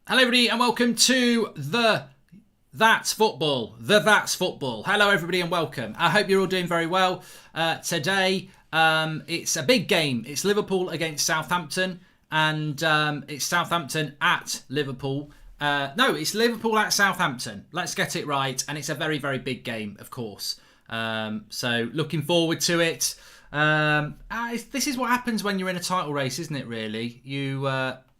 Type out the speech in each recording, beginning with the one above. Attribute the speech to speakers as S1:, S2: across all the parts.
S1: Hello everybody and welcome to That's Football. Hello everybody and welcome. I hope you're all doing very well. Today it's a big game. It's Liverpool against Southampton and it's Southampton at Liverpool. No, it's Liverpool at Southampton. Let's get it right. And it's a very, very big game, of course. So looking forward to it. This is what happens when you're in a title race, isn't it, really?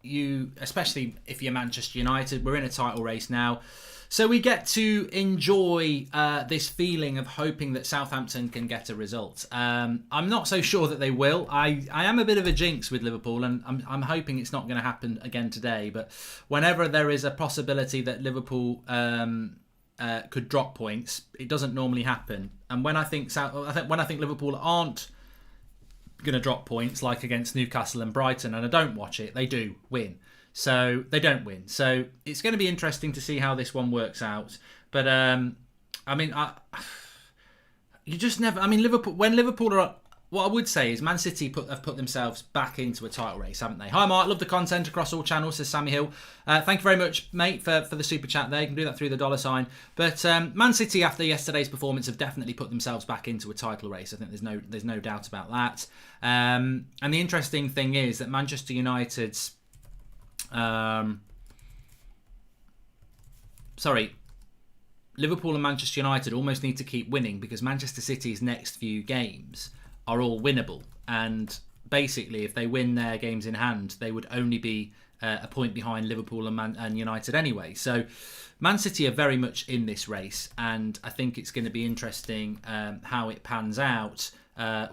S1: You, especially if you're Manchester United, we're in a title race now. So we get to enjoy this feeling of hoping that Southampton can get a result. I'm not so sure that they will. I am a bit of a jinx with Liverpool, and I'm hoping it's not going to happen again today. But whenever there is a possibility that Liverpool could drop points, it doesn't normally happen. And when I think Liverpool aren't going to drop points, like against Newcastle and Brighton, and I don't watch it, they do win. So they don't win. So it's going to be interesting to see how this one works out. But you just never. I mean, Liverpool. When Liverpool are up, what I would say is Man City have put themselves back into a title race, haven't they? Hi Mark, love the content across all channels, says Sammy Hill. Thank you very much, mate, for the super chat there. You can do that through the $sign. But Man City, after yesterday's performance, have definitely put themselves back into a title race. I think there's no doubt about that. And the interesting thing is that Manchester United's Liverpool and Manchester United almost need to keep winning because Manchester City's next few games are all winnable, and basically if they win their games in hand they would only be a point behind Liverpool and United anyway. So Man City are very much in this race, and I think it's going to be interesting how it pans out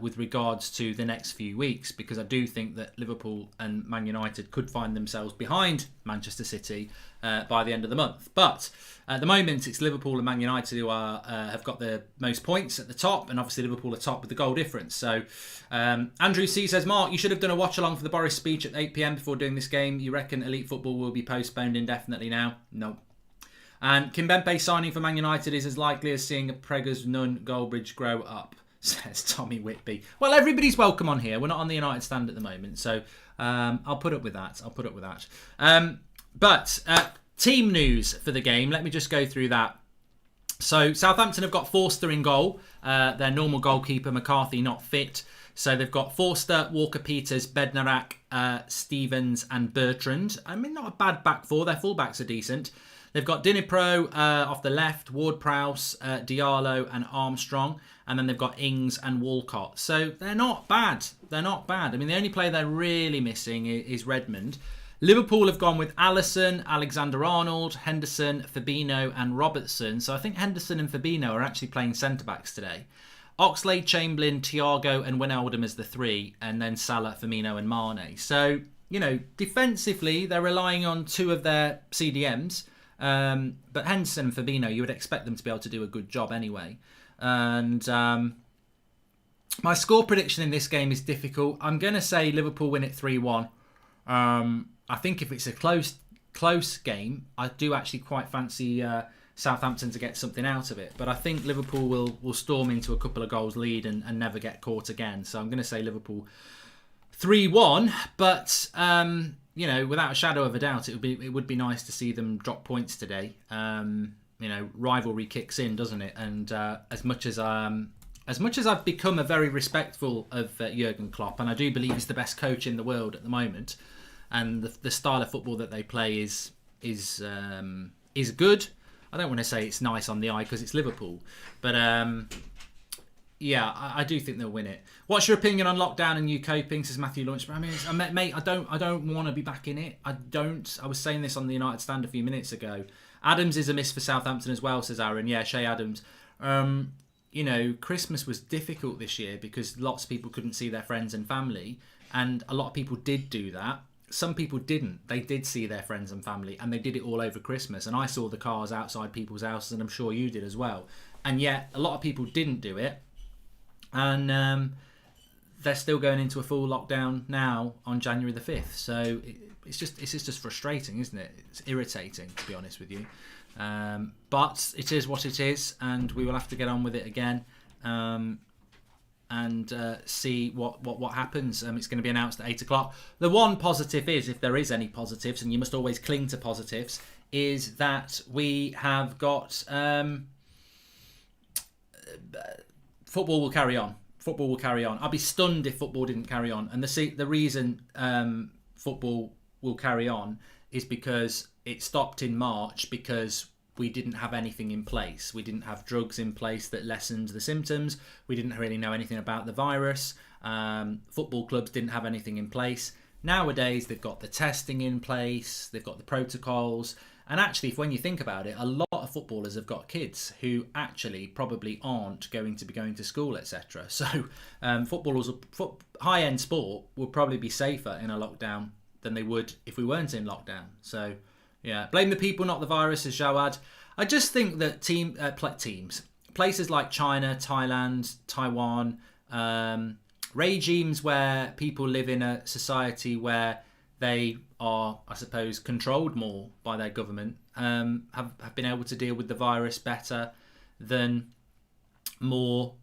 S1: with regards to the next few weeks, because I do think that Liverpool and Man United could find themselves behind Manchester City by the end of the month. But at the moment, it's Liverpool and Man United who have got the most points at the top, and obviously Liverpool are top with the goal difference. So Andrew C says, Mark, you should have done a watch along for the Boris speech at 8 p.m. before doing this game. You reckon elite football will be postponed indefinitely now? No. And Kimpembe signing for Man United is as likely as seeing a Preggers Nun Goldbridge grow up, says Tommy Whitby. Well, everybody's welcome on here. We're not on the United stand at the moment, so I'll put up with that. But team news for the game. Let me just go through that. So Southampton have got Forster in goal. Their normal goalkeeper, McCarthy, not fit. So they've got Forster, Walker-Peters, Bednarak, Stevens and Bertrand. I mean, not a bad back four. Their fullbacks are decent. They've got Dnipro off the left, Ward-Prowse, Diallo and Armstrong. And then they've got Ings and Walcott. So they're not bad. I mean, the only player they're really missing is Redmond. Liverpool have gone with Alisson, Alexander-Arnold, Henderson, Fabinho and Robertson. So I think Henderson and Fabinho are actually playing centre-backs today. Oxlade, Chamberlain, Thiago and Wijnaldum as the three. And then Salah, Firmino and Mane. So, defensively, they're relying on two of their CDMs. But Henderson and Fabinho, you would expect them to be able to do a good job anyway. And my score prediction in this game is difficult. I'm going to say Liverpool win it 3-1. I think if it's a close game, I do actually quite fancy Southampton to get something out of it. But I think Liverpool will storm into a couple of goals lead and never get caught again. So I'm going to say Liverpool 3-1. But without a shadow of a doubt, it would be nice to see them drop points today. Rivalry kicks in, doesn't it? And as much as I've become a very respectful of Jurgen Klopp, and I do believe he's the best coach in the world at the moment, and the style of football that they play is good. I don't want to say it's nice on the eye because it's Liverpool, but I do think they'll win it. What's your opinion on lockdown and you coping? Says Matthew Lunch. I mean, mate, I don't want to be back in it. I was saying this on the United stand a few minutes ago. Adams is a miss for Southampton as well, says Aaron. Yeah, Shea Adams. Christmas was difficult this year because lots of people couldn't see their friends and family, and a lot of people did do that. Some people didn't. They did see their friends and family, and they did it all over Christmas. And I saw the cars outside people's houses, and I'm sure you did as well. And yet, a lot of people didn't do it, and they're still going into a full lockdown now on January the 5th. So it's just frustrating, isn't it? It's irritating, to be honest with you. But it is what it is, and we will have to get on with it again. and see what happens. It's going to be announced at 8 o'clock. The one positive is, if there is any positives, and you must always cling to positives, is that we have got football will carry on. Football will carry on. I'd be stunned if football didn't carry on. And the reason football will carry on is because it stopped in March because we didn't have anything in place. We didn't have drugs in place that lessened the symptoms. We didn't really know anything about the virus. Football clubs didn't have anything in place. Nowadays, they've got the testing in place. They've got the protocols. And actually, when you think about it, a lot of footballers have got kids who actually probably aren't going to be going to school, etc. So footballers, high-end sport, will probably be safer in a lockdown than they would if we weren't in lockdown. So, yeah, blame the people, not the virus, says Jawad. I just think that places like China, Thailand, Taiwan, regimes where people live in a society where they are, I suppose, controlled more by their government, have been able to deal with the virus better than more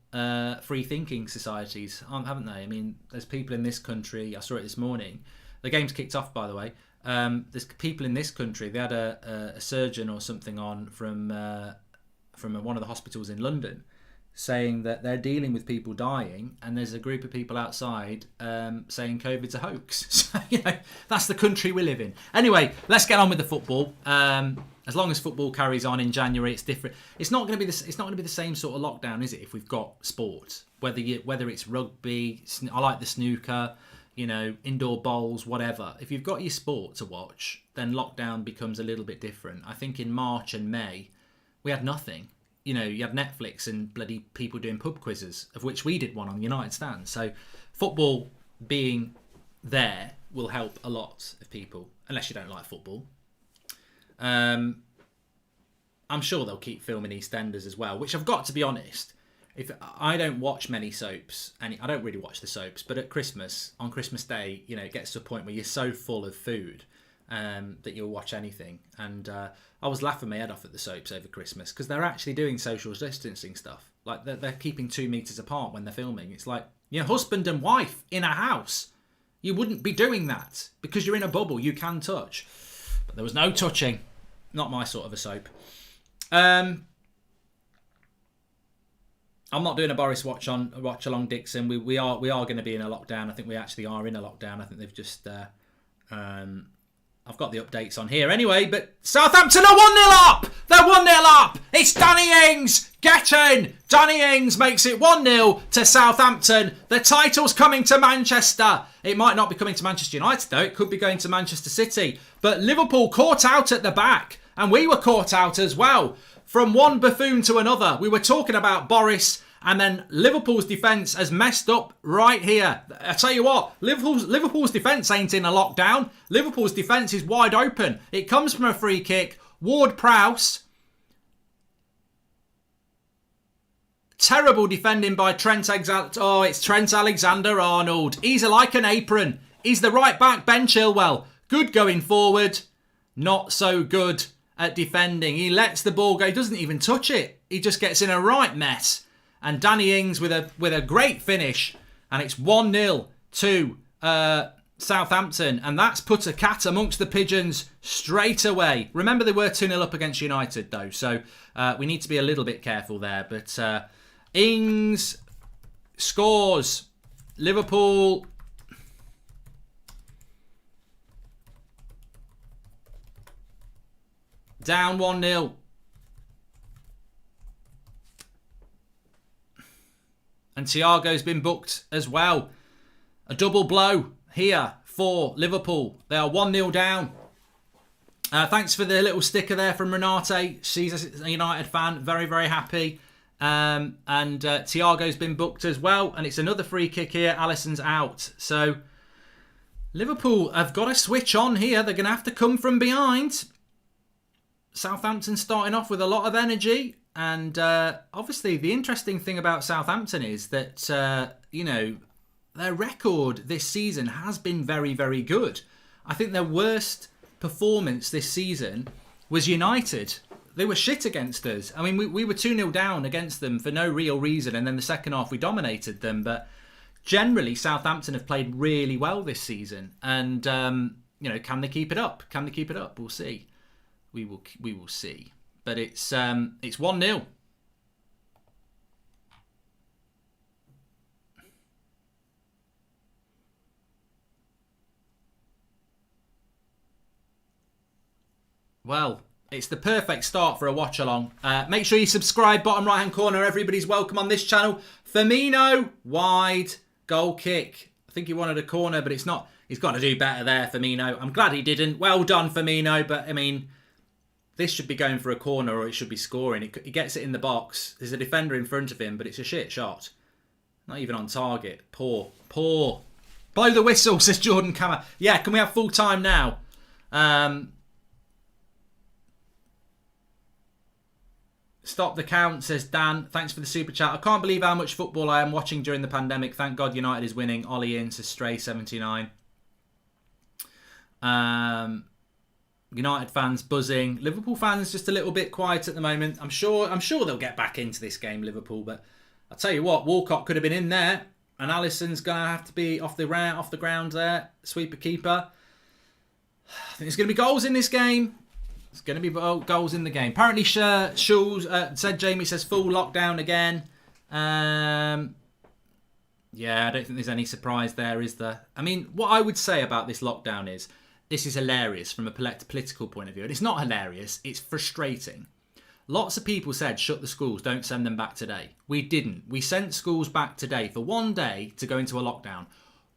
S1: free-thinking societies, haven't they? I mean, there's people in this country, I saw it this morning, the game's kicked off, by the way, there's people in this country, they had a surgeon or something on from one of the hospitals in London, saying that they're dealing with people dying, and there's a group of people outside saying COVID's a hoax. So, that's the country we live in. Anyway, let's get on with the football. As long as football carries on in January, it's different. It's not going to be the same sort of lockdown, is it? If we've got sport, whether it's rugby, I like the snooker, indoor bowls, whatever. If you've got your sport to watch, then lockdown becomes a little bit different. I think in March and May, we had nothing. You had Netflix and bloody people doing pub quizzes, of which we did one on United Stand. So football being there will help a lot of people, unless you don't like football. I'm sure they'll keep filming EastEnders as well, which I've got to be honest. If I don't watch many soaps, and I don't really watch the soaps, but at Christmas, on Christmas Day, it gets to a point where you're so full of food that you'll watch anything. And I was laughing my head off at the soaps over Christmas because they're actually doing social distancing stuff. Like they're keeping 2 meters apart when they're filming. It's like your husband and wife in a house. You wouldn't be doing that because you're in a bubble. You can touch, but there was no touching. Not my sort of a soap. I'm not doing a Boris watch along, Dixon. We are going to be in a lockdown. I think we actually are in a lockdown. I think they've just I've got the updates on here anyway, but Southampton are 1-0 up! They're 1-0 up! It's Danny Ings! Get in! Danny Ings makes it 1-0 to Southampton. The title's coming to Manchester. It might not be coming to Manchester United though. It could be going to Manchester City. But Liverpool caught out at the back, and we were caught out as well. From one buffoon to another. We were talking about Boris, and then Liverpool's defence has messed up right here. I tell you what, Liverpool's defence ain't in a lockdown. Liverpool's defence is wide open. It comes from a free kick. Ward-Prowse. Terrible defending by Trent Alexander. Oh, it's Trent Alexander-Arnold. He's like an apron. He's the right back, Ben Chilwell. Good going forward. Not so good at defending. He lets the ball go. He doesn't even touch it. He just gets in a right mess. And Danny Ings with a great finish. And it's 1-0 to Southampton. And that's put a cat amongst the pigeons straight away. Remember, they were 2-0 up against United, though. So we need to be a little bit careful there. But Ings scores. Liverpool down 1-0. And Thiago's been booked as well. A double blow here for Liverpool. They are 1-0 down. Thanks for the little sticker there from Renate. She's a United fan. Very, very happy. And Thiago's been booked as well. And it's another free kick here. Alisson's out. So Liverpool have got to switch on here. They're going to have to come from behind. Southampton starting off with a lot of energy. And obviously the interesting thing about Southampton is that, their record this season has been very, very good. I think their worst performance this season was United. They were shit against us. I mean, we were 2-0 down against them for no real reason, and then the second half we dominated them. But generally, Southampton have played really well this season. And, can they keep it up? Can they keep it up? We'll see. We will see. But it's 1-0. Well, it's the perfect start for a watch along. Make sure you subscribe, bottom right hand corner. Everybody's welcome on this channel. Firmino, wide, goal kick. I think he wanted a corner, but it's not. He's got to do better there, Firmino. I'm glad he didn't. Well done, Firmino. But, I mean, this should be going for a corner or it should be scoring. He gets it in the box. There's a defender in front of him, but it's a shit shot. Not even on target. Poor. Blow the whistle, says Jordan Kammer. Yeah, can we have full time now? Stop the count, says Dan. Thanks for the super chat. I can't believe how much football I am watching during the pandemic. Thank God United is winning. Ollie in, says Stray79. United fans buzzing. Liverpool fans just a little bit quiet at the moment. I'm sure they'll get back into this game, Liverpool. But I'll tell you what, Walcott could have been in there. And Alisson's going to have to be off the ground there. Sweeper keeper. I think there's going to be goals in this game. It's going to be goals in the game. Apparently, Schulz said, Jamie says, full lockdown again. Yeah, I don't think there's any surprise there, is there? I mean, what I would say about this lockdown is, this is hilarious from a political point of view. And it's not hilarious, it's frustrating. Lots of people said, shut the schools, don't send them back today. We didn't. We sent schools back today for one day to go into a lockdown.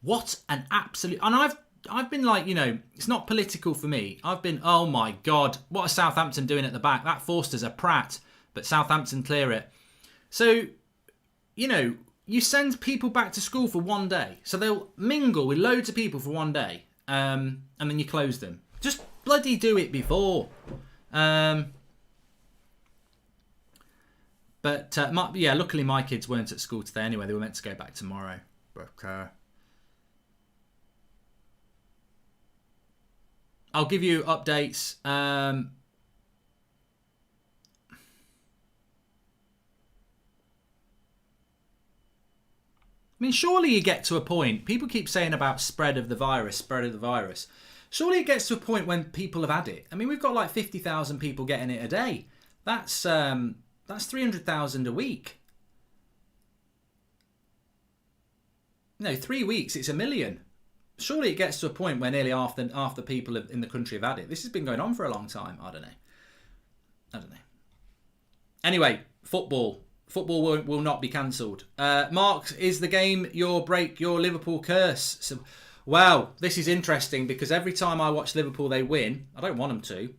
S1: What an absolute... And I've been like, it's not political for me. I've been, oh my God, what are Southampton doing at the back? That Forster's a prat, but Southampton clear it. So, you send people back to school for one day. So they'll mingle with loads of people for one day, and then you close them. Just bloody do it before. Luckily my kids weren't at school today anyway. They were meant to go back tomorrow. But... I'll give you updates. I mean, surely you get to a point. People keep saying about spread of the virus. Surely it gets to a point when people have had it. I mean, we've got like 50,000 people getting it a day. That's 300,000 a week. 3 weeks, it's 1 million. Surely it gets to a point where nearly half the people in the country have had it. This has been going on for a long time. I don't know. Anyway, football. Football will not be cancelled. Mark, is the game break your Liverpool curse? So, well, this is interesting because every time I watch Liverpool, they win. I don't want them to.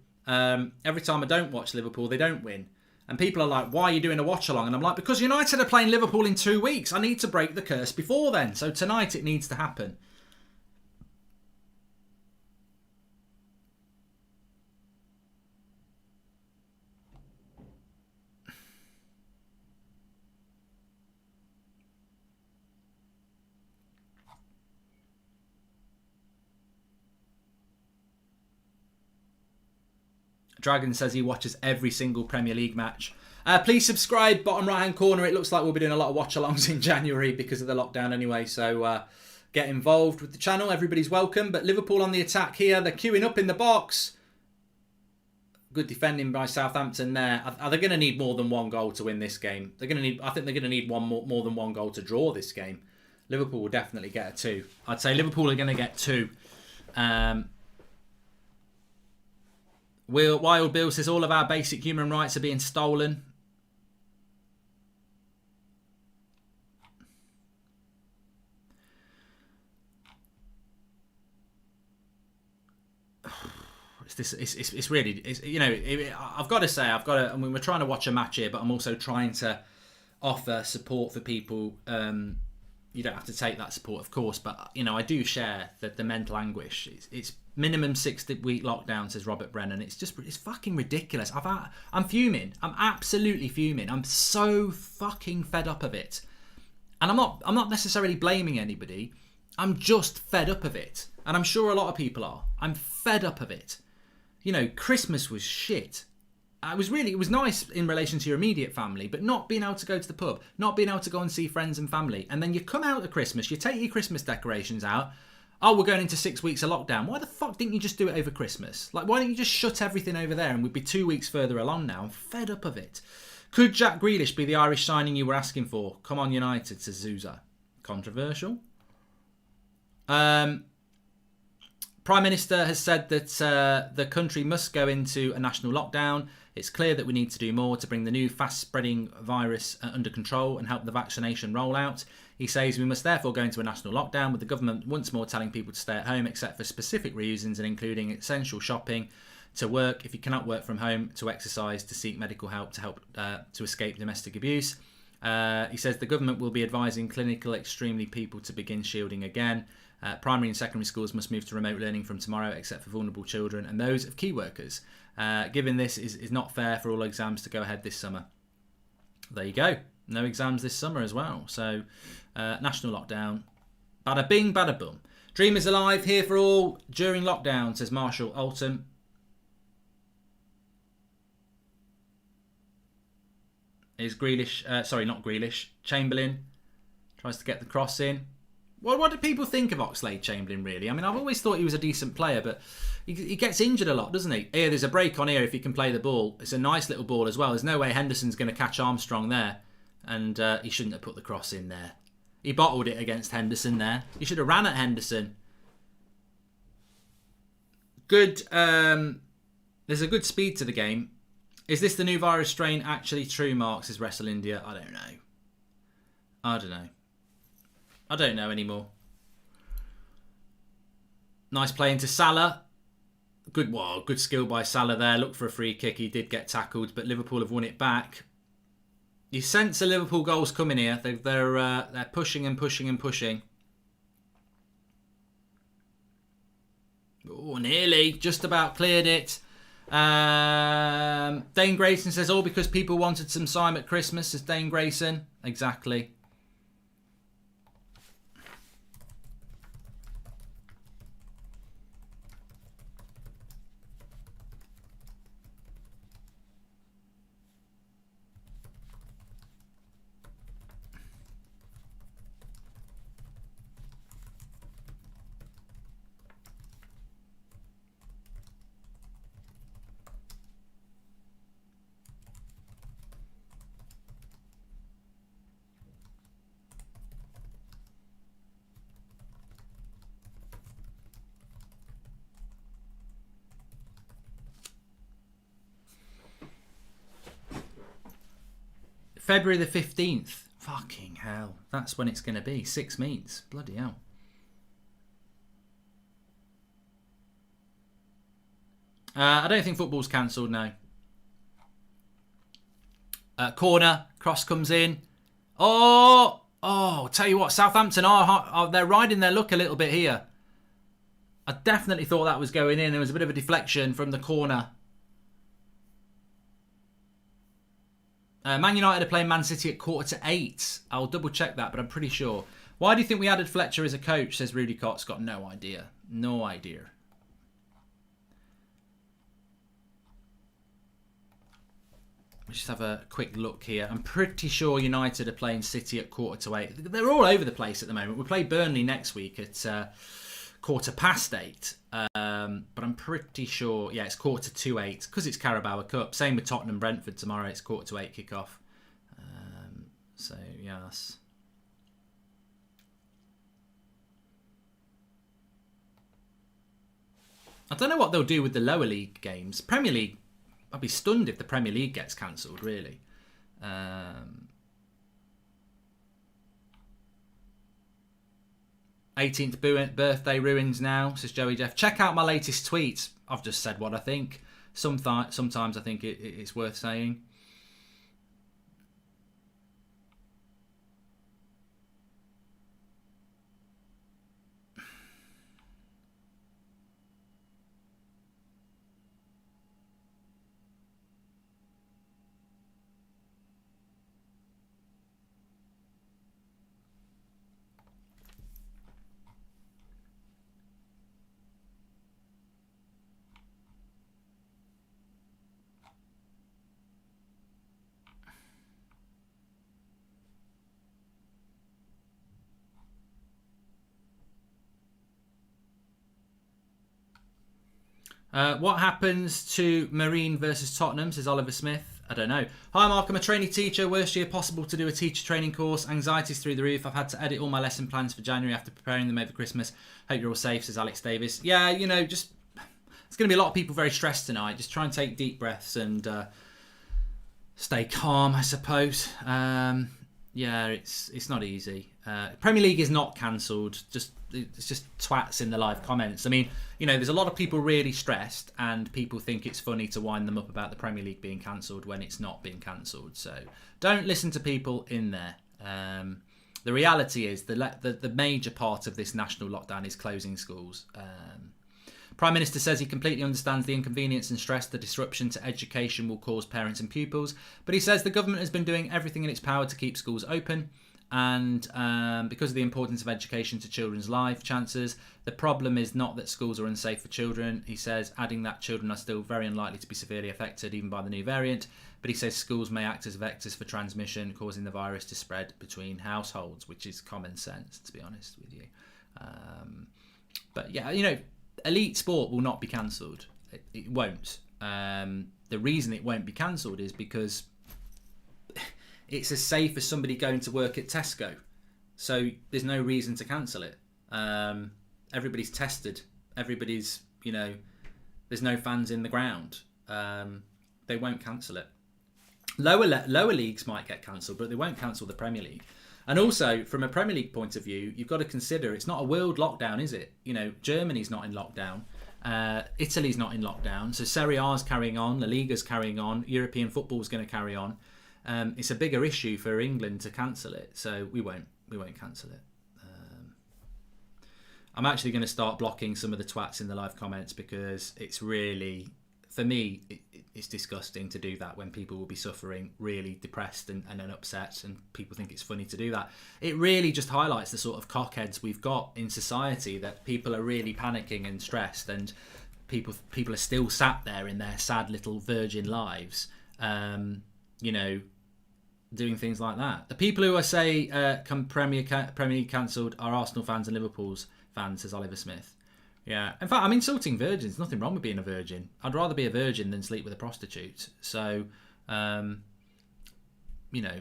S1: Every time I don't watch Liverpool, they don't win. And people are like, why are you doing a watch-along? And I'm like, because United are playing Liverpool in 2 weeks. I need to break the curse before then. So tonight it needs to happen. Dragon says he watches every single Premier League match. Please subscribe, bottom right hand corner. It looks like we'll be doing a lot of watch alongs in January because of the lockdown anyway. So get involved with the channel. Everybody's welcome. But Liverpool on the attack here. They're queuing up in the box. Good defending by Southampton there. Are they going to need more than one goal to win this game? I think they're going to need more than one goal to draw this game. Liverpool will definitely get a 2. I'd say Liverpool are going to get 2. Wild Bill says all of our basic human rights are being stolen. It's really I've got to say I mean we're trying to watch a match here, but I'm also trying to offer support for people. You don't have to take that support, of course, but I do share the mental anguish. It's minimum 6-week lockdown, says Robert Brennan. It's fucking ridiculous. I'm fuming. I'm absolutely fuming. I'm so fucking fed up of it. And I'm not necessarily blaming anybody. I'm just fed up of it. And I'm sure a lot of people are. I'm fed up of it. Christmas was shit. it was nice in relation to your immediate family, but not being able to go to the pub, not being able to go and see friends and family. And then you come out at Christmas, you take your Christmas decorations out. Oh, we're going into 6 weeks of lockdown. Why the fuck didn't you just do it over Christmas? Like, why don't you just shut everything over there and we'd be 2 weeks further along now? I'm fed up of it. Could Jack Grealish be the Irish signing you were asking for? Come on, United, says Zuza. Controversial. Prime Minister has said that the country must go into a national lockdown. It's clear that we need to do more to bring the new fast-spreading virus under control and help the vaccination rollout. He says we must therefore go into a national lockdown, with the government once more telling people to stay at home except for specific reasons and including essential shopping, to work if you cannot work from home, to exercise, to seek medical help to escape domestic abuse. He says the government will be advising clinical extremely people to begin shielding again. Primary and secondary schools must move to remote learning from tomorrow except for vulnerable children and those of key workers. Given this is not fair for all exams to go ahead this summer. There you go. No exams this summer as well. So, national lockdown. Bada bing, bada boom. Dream is alive, here for all during lockdown, says Marshall Alton. Is Grealish, not Grealish, Chamberlain tries to get the cross in. Well, what do people think of Oxlade-Chamberlain, really? I mean, I've always thought he was a decent player, but he gets injured a lot, doesn't he? Here, there's a break on here if he can play the ball. It's a nice little ball as well. There's no way Henderson's going to catch Armstrong there. And he shouldn't have put the cross in there. He bottled it against Henderson there. He should have ran at Henderson. Good. There's a good speed to the game. Is this the new virus strain actually true, Mark, says Wrestle India? I don't know. I don't know anymore. Nice play into Salah. Good skill by Salah there. Looked for a free kick. He did get tackled, but Liverpool have won it back. You sense the Liverpool goals coming here. They're pushing and pushing and pushing. Oh, nearly. Just about cleared it. Dane Grayson says, all because people wanted some Sim at Christmas, says Dane Grayson. Exactly. February the 15th. Fucking hell. That's when it's going to be. 6 meets. Bloody hell. I don't think football's cancelled now. Corner. Cross comes in. Oh, tell you what. Southampton they're riding their luck a little bit here. I definitely thought that was going in. There was a bit of a deflection from the corner. Man United are playing Man City at 7:45. I'll double check that, but I'm pretty sure. Why do you think we added Fletcher as a coach, says Rudy Cott's got no idea. No idea. Let's just have a quick look here. I'm pretty sure United are playing City at 7:45. They're all over the place at the moment. We play Burnley next week at 8:15. But I'm pretty sure, it's 7:45 because it's Carabao Cup. Same with Tottenham Brentford tomorrow. It's 7:45 kickoff. So yes. I don't know what they'll do with the lower league games. Premier League, I'd be stunned if the Premier League gets cancelled. Really. 18th birthday ruins now, says Joey Jeff. Check out my latest tweet. I've just said what I think. Sometimes I think it's worth saying. What happens to Marine versus Tottenham, says Oliver Smith? I don't know. Hi Mark, I'm a trainee teacher. Worst year possible to do a teacher training course. Anxiety's through the roof. I've had to edit all my lesson plans for January after preparing them over Christmas. Hope you're all safe, says Alex Davis. Yeah, you know, just there's going to be a lot of people very stressed tonight. Just try and take deep breaths and stay calm, I suppose. Yeah, it's not easy. Premier League is not cancelled. It's just twats in the live comments. I mean, you know, there's a lot of people really stressed, and people think it's funny to wind them up about the Premier League being cancelled when it's not being cancelled. So don't listen to people in there. The reality is the major part of this national lockdown is closing schools. Prime Minister says he completely understands the inconvenience and stress the disruption to education will cause parents and pupils, but he says the government has been doing everything in its power to keep schools open, and because of the importance of education to children's life chances, the problem is not that schools are unsafe for children, he says, adding that children are still very unlikely to be severely affected even by the new variant, but he says schools may act as vectors for transmission, causing the virus to spread between households, which is common sense, to be honest with you. But yeah, you know, elite sport will not be cancelled. It won't. The reason it won't be cancelled is because it's as safe as somebody going to work at Tesco. So there's no reason to cancel it. Everybody's tested. Everybody's, you know, there's no fans in the ground. They won't cancel it. Lower leagues might get cancelled, but they won't cancel the Premier League. And also, from a Premier League point of view, you've got to consider it's not a world lockdown, is it? You know, Germany's not in lockdown. Italy's not in lockdown. So Serie A's carrying on. La Liga's carrying on. European football's going to carry on. It's a bigger issue for England to cancel it. So we won't cancel it. I'm actually going to start blocking some of the twats in the live comments because it's really, for me, it's disgusting to do that when people will be suffering, really depressed and upset, and people think it's funny to do that. It really just highlights the sort of cockheads we've got in society, that people are really panicking and stressed, and people are still sat there in their sad little virgin lives, you know, doing things like that. The people who I say Premier League cancelled are Arsenal fans and Liverpool's fans, says Oliver Smith. Yeah, in fact, I'm insulting virgins. Nothing wrong with being a virgin. I'd rather be a virgin than sleep with a prostitute. So, you know,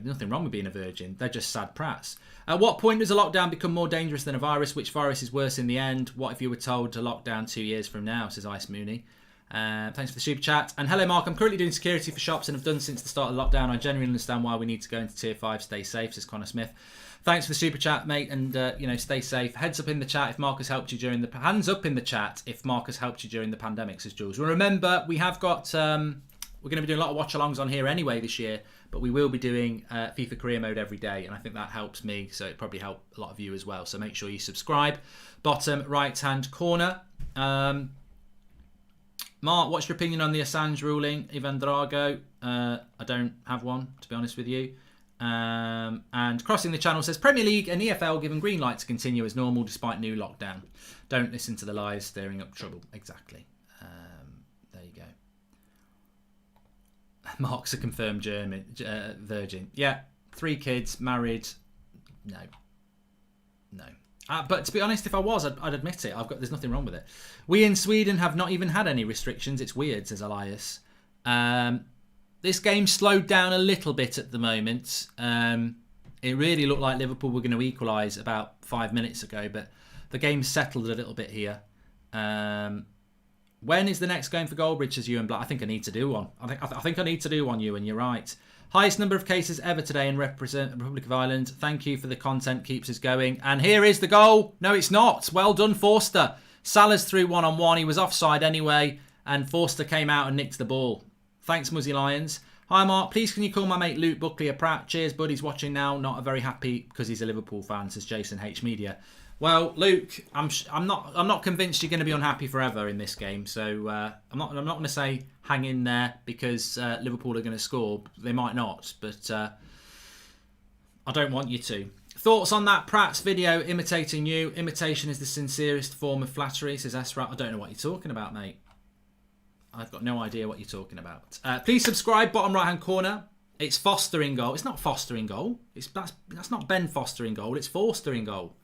S1: nothing wrong with being a virgin. They're just sad prats. At what point does a lockdown become more dangerous than a virus? Which virus is worse in the end? What if you were told to lock down 2 years from now, says Ice Mooney. Thanks for the super chat. And hello, Mark. I'm currently doing security for shops and have done since the start of the lockdown. I genuinely understand why we need to go into tier 5. Stay safe, says Connor Smith. Thanks for the super chat, mate, and you know, stay safe. Heads up in the chat if Marcus helped you during the hands up in the chat if Marcus helped you during the pandemic, says Jules. Well, remember, we have got we're going to be doing a lot of watch-alongs on here anyway this year, but we will be doing FIFA Career Mode every day, and I think that helps me, so it probably help a lot of you as well. So make sure you subscribe. Bottom right-hand corner. Mark, what's your opinion on the Assange ruling, Ivan Drago? I don't have one, to be honest with you. And Crossing the Channel says Premier League and EFL given green light to continue as normal despite new lockdown. Don't listen to the lies stirring up trouble. Exactly. There you go. Mark's a confirmed virgin. Yeah, 3 kids, married. No. But to be honest, if I was, I'd admit it. There's nothing wrong with it. We in Sweden have not even had any restrictions. It's weird, says Elias. This game slowed down a little bit at the moment. It really looked like Liverpool were going to equalise about 5 minutes ago, but the game settled a little bit here. When is the next game for Goldbridge, says Ewan Black? I think I need to do one. I think I need to do one, Ewan. You're right. Highest number of cases ever today in Republic of Ireland. Thank you for the content. Keeps us going. And here is the goal. No, it's not. Well done, Forster. Salah's through 1-on-1. He was offside anyway, and Forster came out and nicked the ball. Thanks, Muzzy Lions. Hi, Mark. Please can you call my mate Luke Buckley a prat? Cheers, bud. He's watching now. Not very happy because he's a Liverpool fan, says Jason H Media. Well, Luke, I'm not convinced you're going to be unhappy forever in this game. So I'm not going to say hang in there because Liverpool are going to score. They might not, but I don't want you to. Thoughts on that Pratt's video imitating you? Imitation is the sincerest form of flattery, says Esrat. I don't know what you're talking about, mate. I've got no idea what you're talking about. Please subscribe, bottom right-hand corner. It's Foster in goal. It's not Foster in goal. That's not Ben Foster in goal. It's Forster in goal.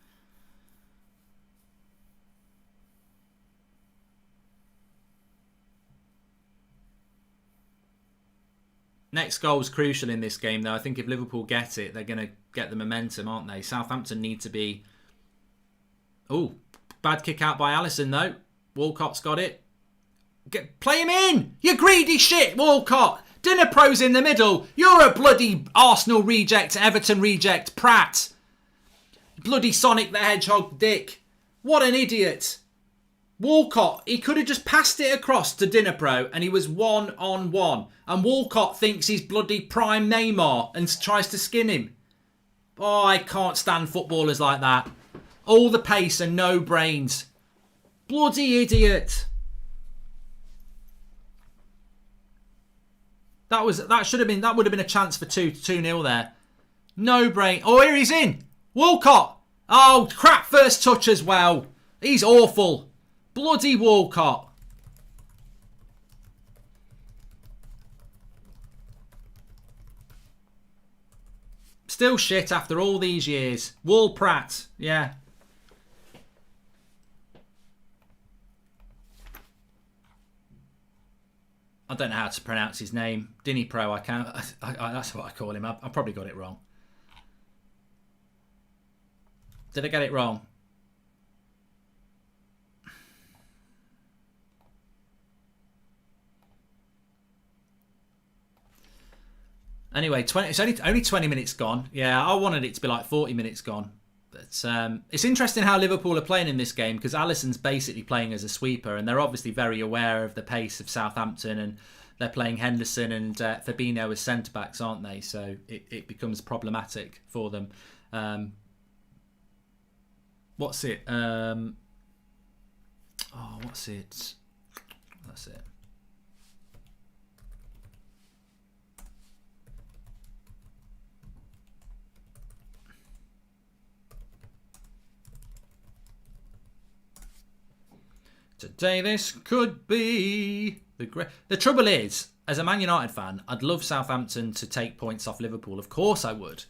S1: Next goal's crucial in this game, though. I think if Liverpool get it, they're going to get the momentum, aren't they? Southampton need to be... Oh, bad kick out by Alisson, though. Walcott's got it. Play him in! You greedy shit, Walcott! Dinipro's in the middle. You're a bloody Arsenal reject, Everton reject, Pratt. Bloody Sonic the Hedgehog dick. What an idiot. Walcott, he could have just passed it across to Dinipro and he was 1-on-1. And Walcott thinks he's bloody prime Neymar and tries to skin him. Oh, I can't stand footballers like that. All the pace and no brains. Bloody idiot. That would have been a chance for 2-0 there. No brain. Oh, here he's in. Walcott. Oh, crap first touch as well. He's awful. Bloody Walcott. Still shit after all these years. Wall Pratt. Yeah. I don't know how to pronounce his name. Dinipro, I can't. That's what I call him. I probably got it wrong. Did I get it wrong? Anyway, it's only 20 minutes gone. Yeah, I wanted it to be like 40 minutes gone. But it's interesting how Liverpool are playing in this game because Alisson's basically playing as a sweeper and they're obviously very aware of the pace of Southampton and they're playing Henderson and Fabinho as centre-backs, aren't they? So it becomes problematic for them. What's it? What's it? That's it. Today this could be the trouble is, as a Man United fan, I'd love Southampton to take points off Liverpool. Of course I would.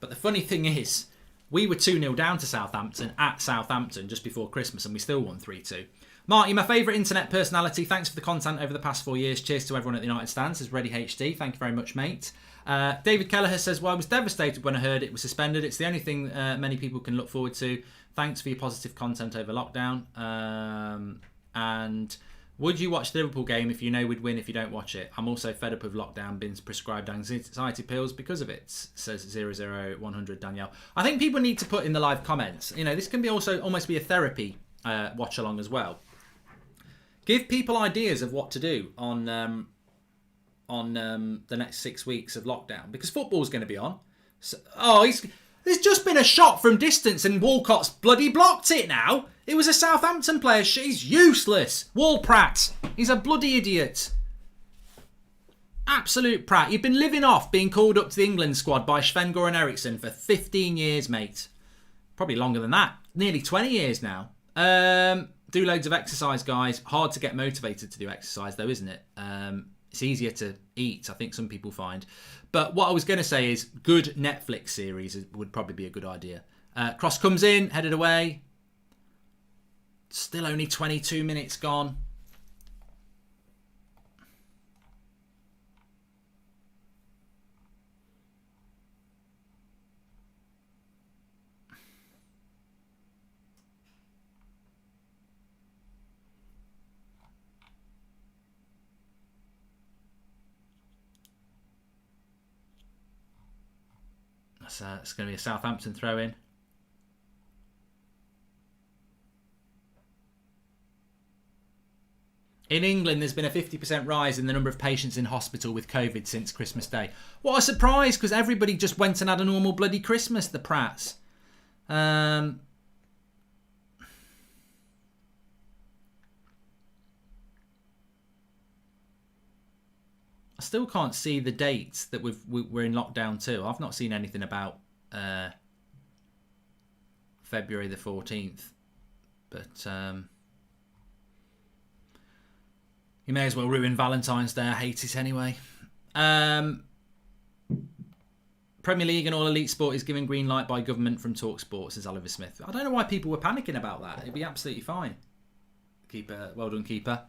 S1: But the funny thing is, we were 2-0 down to Southampton at Southampton just before Christmas and we still won 3-2. Mark, you're my favourite internet personality. Thanks for the content over the past 4 years. Cheers to everyone at the United Stand. Says Ready HD. Thank you very much, mate. David Kelleher says, well, I was devastated when I heard it was suspended. It's the only thing many people can look forward to. Thanks for your positive content over lockdown. And would you watch the Liverpool game if you know we'd win if you don't watch it? I'm also fed up with lockdown, being prescribed anxiety pills because of it, says 00100 Danielle. I think people need to put in the live comments. You know, this can be also almost be a therapy watch along as well. Give people ideas of what to do on the next 6 weeks of lockdown because football's going to be on. So, there's just been a shot from distance and Walcott's bloody blocked it now. It was a Southampton player. She's useless. Walprat. He's a bloody idiot. Absolute prat. You've been living off being called up to the England squad by Sven-Goran Eriksson for 15 years, mate. Probably longer than that. Nearly 20 years now. Do loads of exercise, guys. Hard to get motivated to do exercise, though, isn't it? It's easier to eat, I think some people find. But what I was going to say is good Netflix series would probably be a good idea. Cross comes in, headed away. Still only 22 minutes gone. It's going to be a Southampton throw-in. In England, there's been a 50% rise in the number of patients in hospital with COVID since Christmas Day. What a surprise, because everybody just went and had a normal bloody Christmas, the prats. I still can't see the dates that we're in lockdown too. I've not seen anything about February the 14th. But you may as well ruin Valentine's Day. I hate it anyway. Premier League and all elite sport is given green light by government from TalkSport, says Oliver Smith. I don't know why people were panicking about that. It'd be absolutely fine. Keeper, well done, keeper.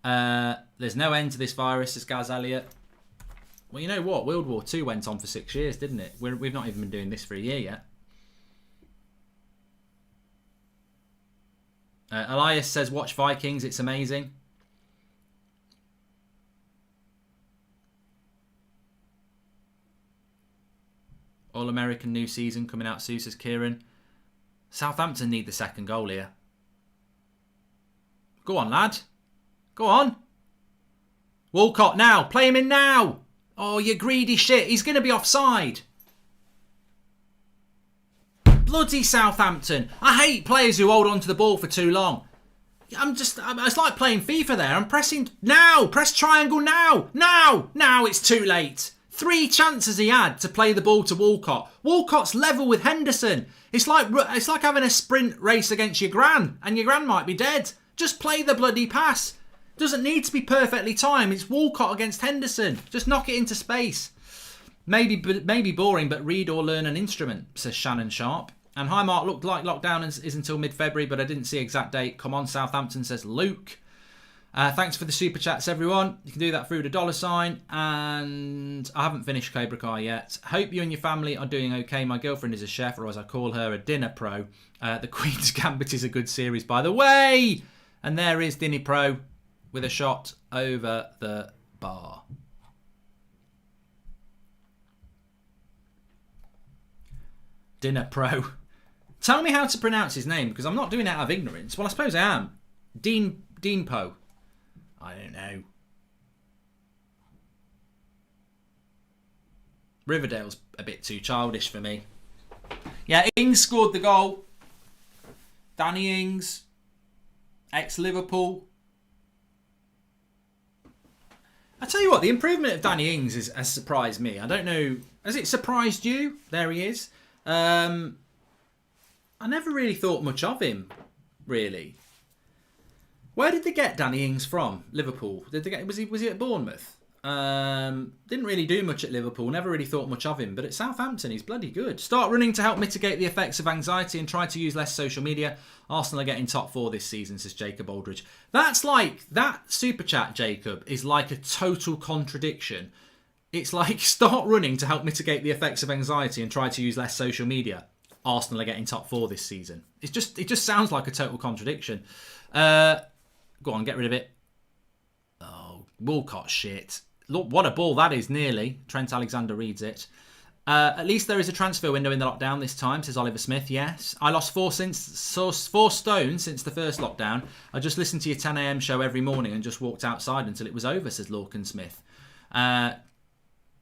S1: There's no end to this virus, says Gaz Elliott. Well, you know what? World War II went on for 6 years, didn't it? We've not even been doing this for a year yet. Elias says, watch Vikings. It's amazing. All-American new season coming out soon, says Kieran. Southampton need the second goal here. Go on, lad. Go on. Walcott now. Play him in now. Oh, you greedy shit. He's going to be offside. Bloody Southampton. I hate players who hold on to the ball for too long. It's like playing FIFA there. I'm pressing now. Press triangle now. Now it's too late. 3 chances he had to play the ball to Walcott. Walcott's level with Henderson. It's like having a sprint race against your gran, and your gran might be dead. Just play the bloody pass. Doesn't need to be perfectly timed. It's Walcott against Henderson. Just knock it into space. Maybe boring, but read or learn an instrument, says Shannon Sharp. And hi Mark, looked like lockdown is until mid-February, but I didn't see exact date. Come on, Southampton, says Luke. Thanks for the super chats, everyone. You can do that through the $sign. And I haven't finished Cobra Kai yet. Hope you and your family are doing okay. My girlfriend is a chef, or as I call her, a dinner pro. The Queen's Gambit is a good series, by the way. And there is Dinny Pro with a shot over the bar. Dinner Pro. Tell me how to pronounce his name, because I'm not doing it out of ignorance. Well, I suppose I am. Dean Poe. I don't know. Riverdale's a bit too childish for me. Yeah, Ings scored the goal. Danny Ings, ex-Liverpool. I tell you what, the improvement of Danny Ings has surprised me. I don't know, has it surprised you? There he is. I never really thought much of him, really. Where did they get Danny Ings from? Liverpool. Was he at Bournemouth? Didn't really do much at Liverpool. Never really thought much of him. But at Southampton, he's bloody good. Start running to help mitigate the effects of anxiety and try to use less social media. Arsenal are getting top 4 this season, says Jacob Aldridge. That super chat, Jacob, is like a total contradiction. It's like, start running to help mitigate the effects of anxiety and try to use less social media. Arsenal are getting top 4 this season. It just sounds like a total contradiction. Go on, get rid of it. Oh, Walcott shit. Look, what a ball that is, nearly. Trent Alexander reads it. At least there is a transfer window in the lockdown this time, says Oliver Smith. Yes. I lost 4 stone since the first lockdown. I just listened to your 10 a.m. show every morning and just walked outside until it was over, says Lorcan Smith.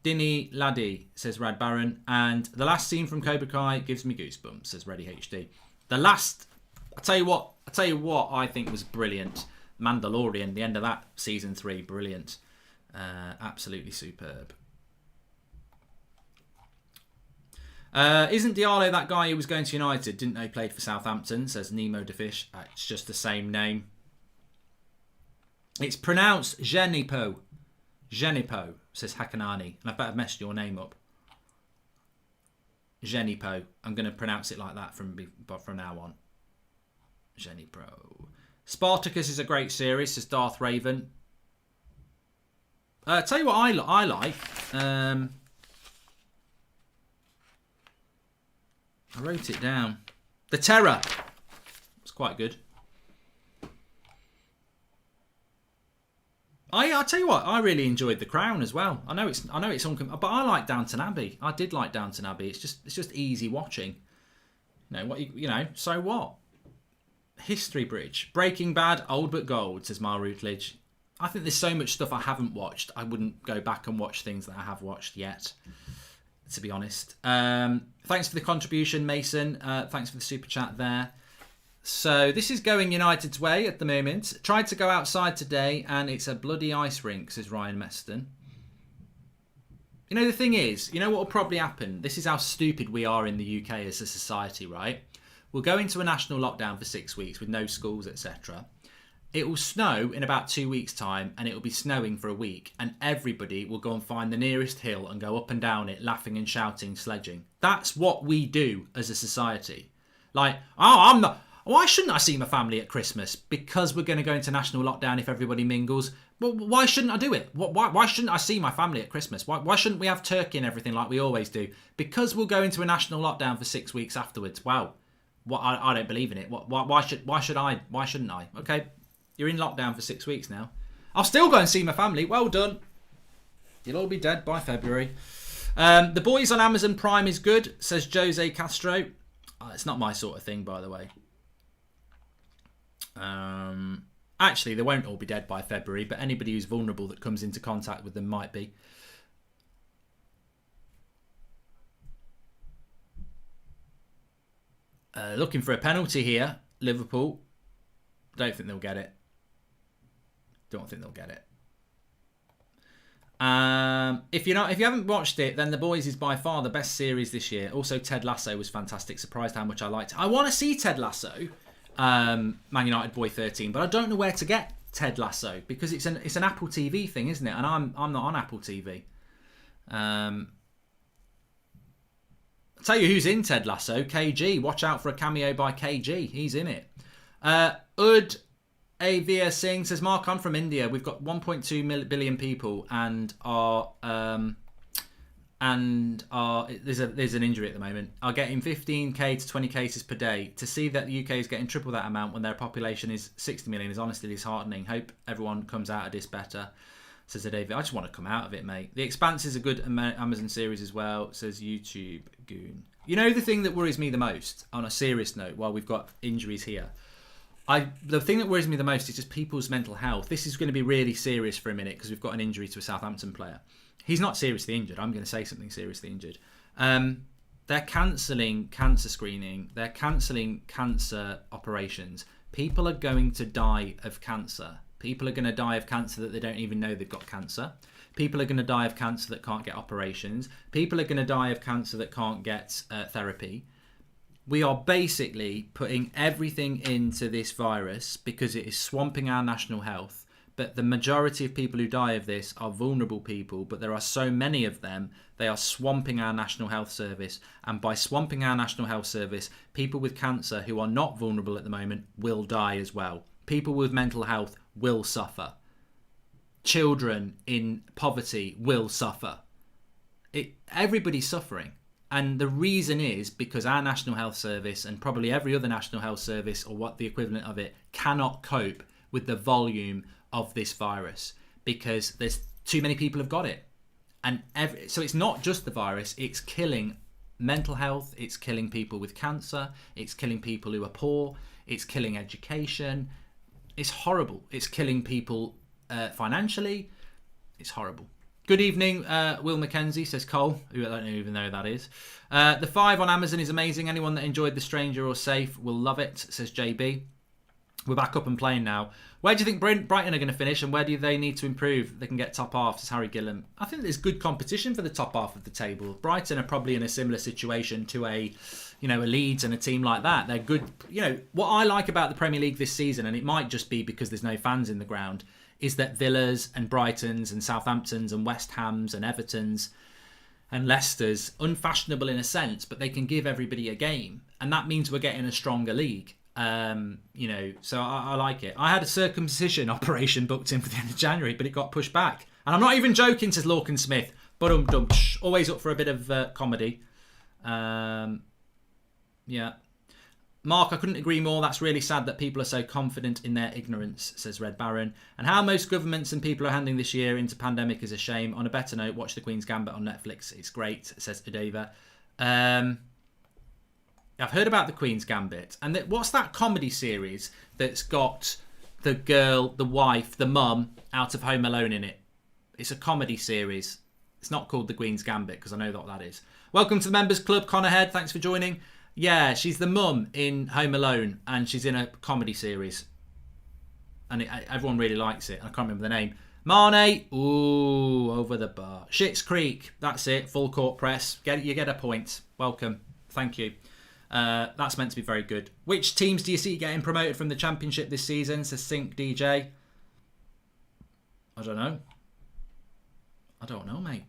S1: Dinny Laddie, says Rad Baron. And the last scene from Cobra Kai gives me goosebumps, says Reddy HD. I tell you what I think was brilliant. Mandalorian, the end of that season 3, brilliant. Absolutely superb. Isn't Diallo that guy who was going to United? Didn't know he played for Southampton, says Nemo DeFish. It's just the same name. It's pronounced Genipo. Genipo, says Hakanani. And I better mess your name up. Genipo. I'm going to pronounce it like that from now on. Genipro. Spartacus is a great series, says Darth Raven. Tell you what I like. I wrote it down. The Terror. It's quite good. I tell you what, I really enjoyed The Crown as well. I know it's but I like Downton Abbey. I did like Downton Abbey. It's just easy watching. So what? History Bridge. Breaking Bad, old but gold, says Mar Routledge. I think there's so much stuff I haven't watched. I wouldn't go back and watch things that I have watched yet, to be honest. Thanks for the contribution, Mason. Thanks for the super chat there. So this is going United's way at the moment. Tried to go outside today and it's a bloody ice rink, says Ryan Meston. You know, the thing is, you know what will probably happen? This is how stupid we are in the UK as a society, right? We'll go into a national lockdown for 6 weeks with no schools, etc. It will snow in about 2 weeks' time and it will be snowing for a week and everybody will go and find the nearest hill and go up and down it, laughing and shouting, sledging. That's what we do as a society. Like, Why shouldn't I see my family at Christmas? Because we're going to go into national lockdown if everybody mingles. Well, why shouldn't I do it? Why shouldn't I see my family at Christmas? Why shouldn't we have turkey and everything like we always do? Because we'll go into a national lockdown for 6 weeks afterwards. Wow. I don't believe in it. Why should I? Why shouldn't I? Okay, you're in lockdown for 6 weeks now. I'll still go and see my family. Well done. You'll all be dead by February. The Boys on Amazon Prime is good, says Jose Castro. It's not my sort of thing, by the way. Actually, they won't all be dead by February, but anybody who's vulnerable that comes into contact with them might be. Looking for a penalty here, Liverpool. Don't think they'll get it. Don't think they'll get it. If you haven't watched it, then The Boys is by far the best series this year. Also, Ted Lasso was fantastic. Surprised how much I liked it. I want to see Ted Lasso, Man United Boy 13, but I don't know where to get Ted Lasso because it's an Apple TV thing, isn't it? And I'm not on Apple TV. I'll tell you who's in Ted Lasso. KG. Watch out for a cameo by KG. He's in it. Ud Avia Singh says, Mark, I'm from India. We've got 1.2 billion people and there's an injury at the moment. Are getting 15k to 20 cases per day. To see that the UK is getting triple that amount when their population is 60 million is honestly disheartening. Hope everyone comes out of this better, says David. I just want to come out of it, mate. The Expanse is a good Amazon series as well, says YouTube Goon. You know the thing that worries me the most, on a serious note, while we've got injuries here, the thing that worries me the most is just people's mental health. This is going to be really serious for a minute because we've got an injury to a Southampton player. He's not seriously injured. I'm going to say something seriously injured. They're cancelling cancer screening. They're cancelling cancer operations. People are going to die of cancer. People are going to die of cancer that they don't even know they've got cancer. People are going to die of cancer that can't get operations. People are going to die of cancer that can't get therapy. We are basically putting everything into this virus because it is swamping our national health. But the majority of people who die of this are vulnerable people, but there are so many of them, they are swamping our National Health Service. And by swamping our National Health Service, people with cancer who are not vulnerable at the moment will die as well. People with mental health will suffer. Children in poverty will suffer. Everybody's suffering. And the reason is because our National Health Service and probably every other National Health Service or what the equivalent of it cannot cope with the volume of this virus because there's too many people have got it. And so it's not just the virus, it's killing mental health, it's killing people with cancer, it's killing people who are poor, it's killing education. It's horrible. It's killing people financially. It's horrible. Good evening, Will Mackenzie, says Cole, who I don't even know who that is. The 5 on Amazon is amazing. Anyone that enjoyed The Stranger or Safe will love it, says JB. We're back up and playing now. Where do you think Brighton are going to finish and where do they need to improve? They can get top half, says Harry Gillam. I think there's good competition for the top half of the table. Brighton are probably in a similar situation to a Leeds and a team like that. They're good. What I like about the Premier League this season, and it might just be because there's no fans in the ground, is that Villas and Brightons and Southamptons and West Hams and Evertons and Leicester's unfashionable in a sense, but they can give everybody a game. And that means we're getting a stronger league. So I like it. I had a circumcision operation booked in for the end of January, but it got pushed back. And I'm not even joking, says Lorcan Smith. But always up for a bit of comedy. Yeah. Mark, I couldn't agree more. That's really sad that people are so confident in their ignorance, says Red Baron. And how most governments and people are handling this year into pandemic is a shame. On a better note, watch The Queen's Gambit on Netflix. It's great, says Adeva. I've heard about The Queen's Gambit. And what's that comedy series that's got the girl, the wife, the mum out of Home Alone in it? It's a comedy series. It's not called The Queen's Gambit because I know what that is. Welcome to the Members Club, Connor Head. Thanks for joining. Yeah, she's the mum in Home Alone and she's in a comedy series. And everyone really likes it. I can't remember the name. Marnie. Ooh, over the bar. Schitt's Creek. That's it. Full court press. You get a point. Welcome. Thank you. That's meant to be very good. Which teams do you see getting promoted from the Championship this season? Says Sync DJ. I don't know. Mate.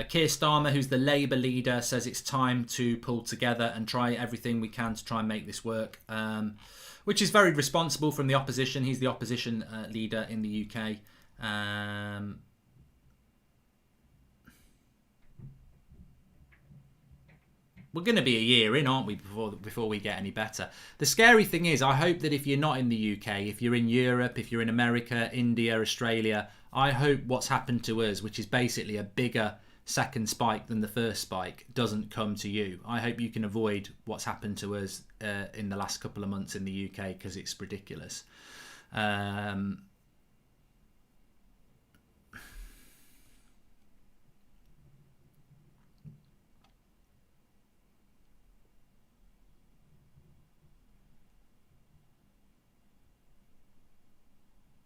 S1: Keir Starmer, who's the Labour leader, says it's time to pull together and try everything we can to try and make this work, which is very responsible from the opposition. He's the opposition leader in the UK. We're going to be a year in, aren't we, before we get any better. The scary thing is, I hope that if you're not in the UK, if you're in Europe, if you're in America, India, Australia, I hope what's happened to us, which is basically a bigger second spike than the first spike, doesn't come to you. I hope you can avoid what's happened to us in the last couple of months in the UK, because it's ridiculous.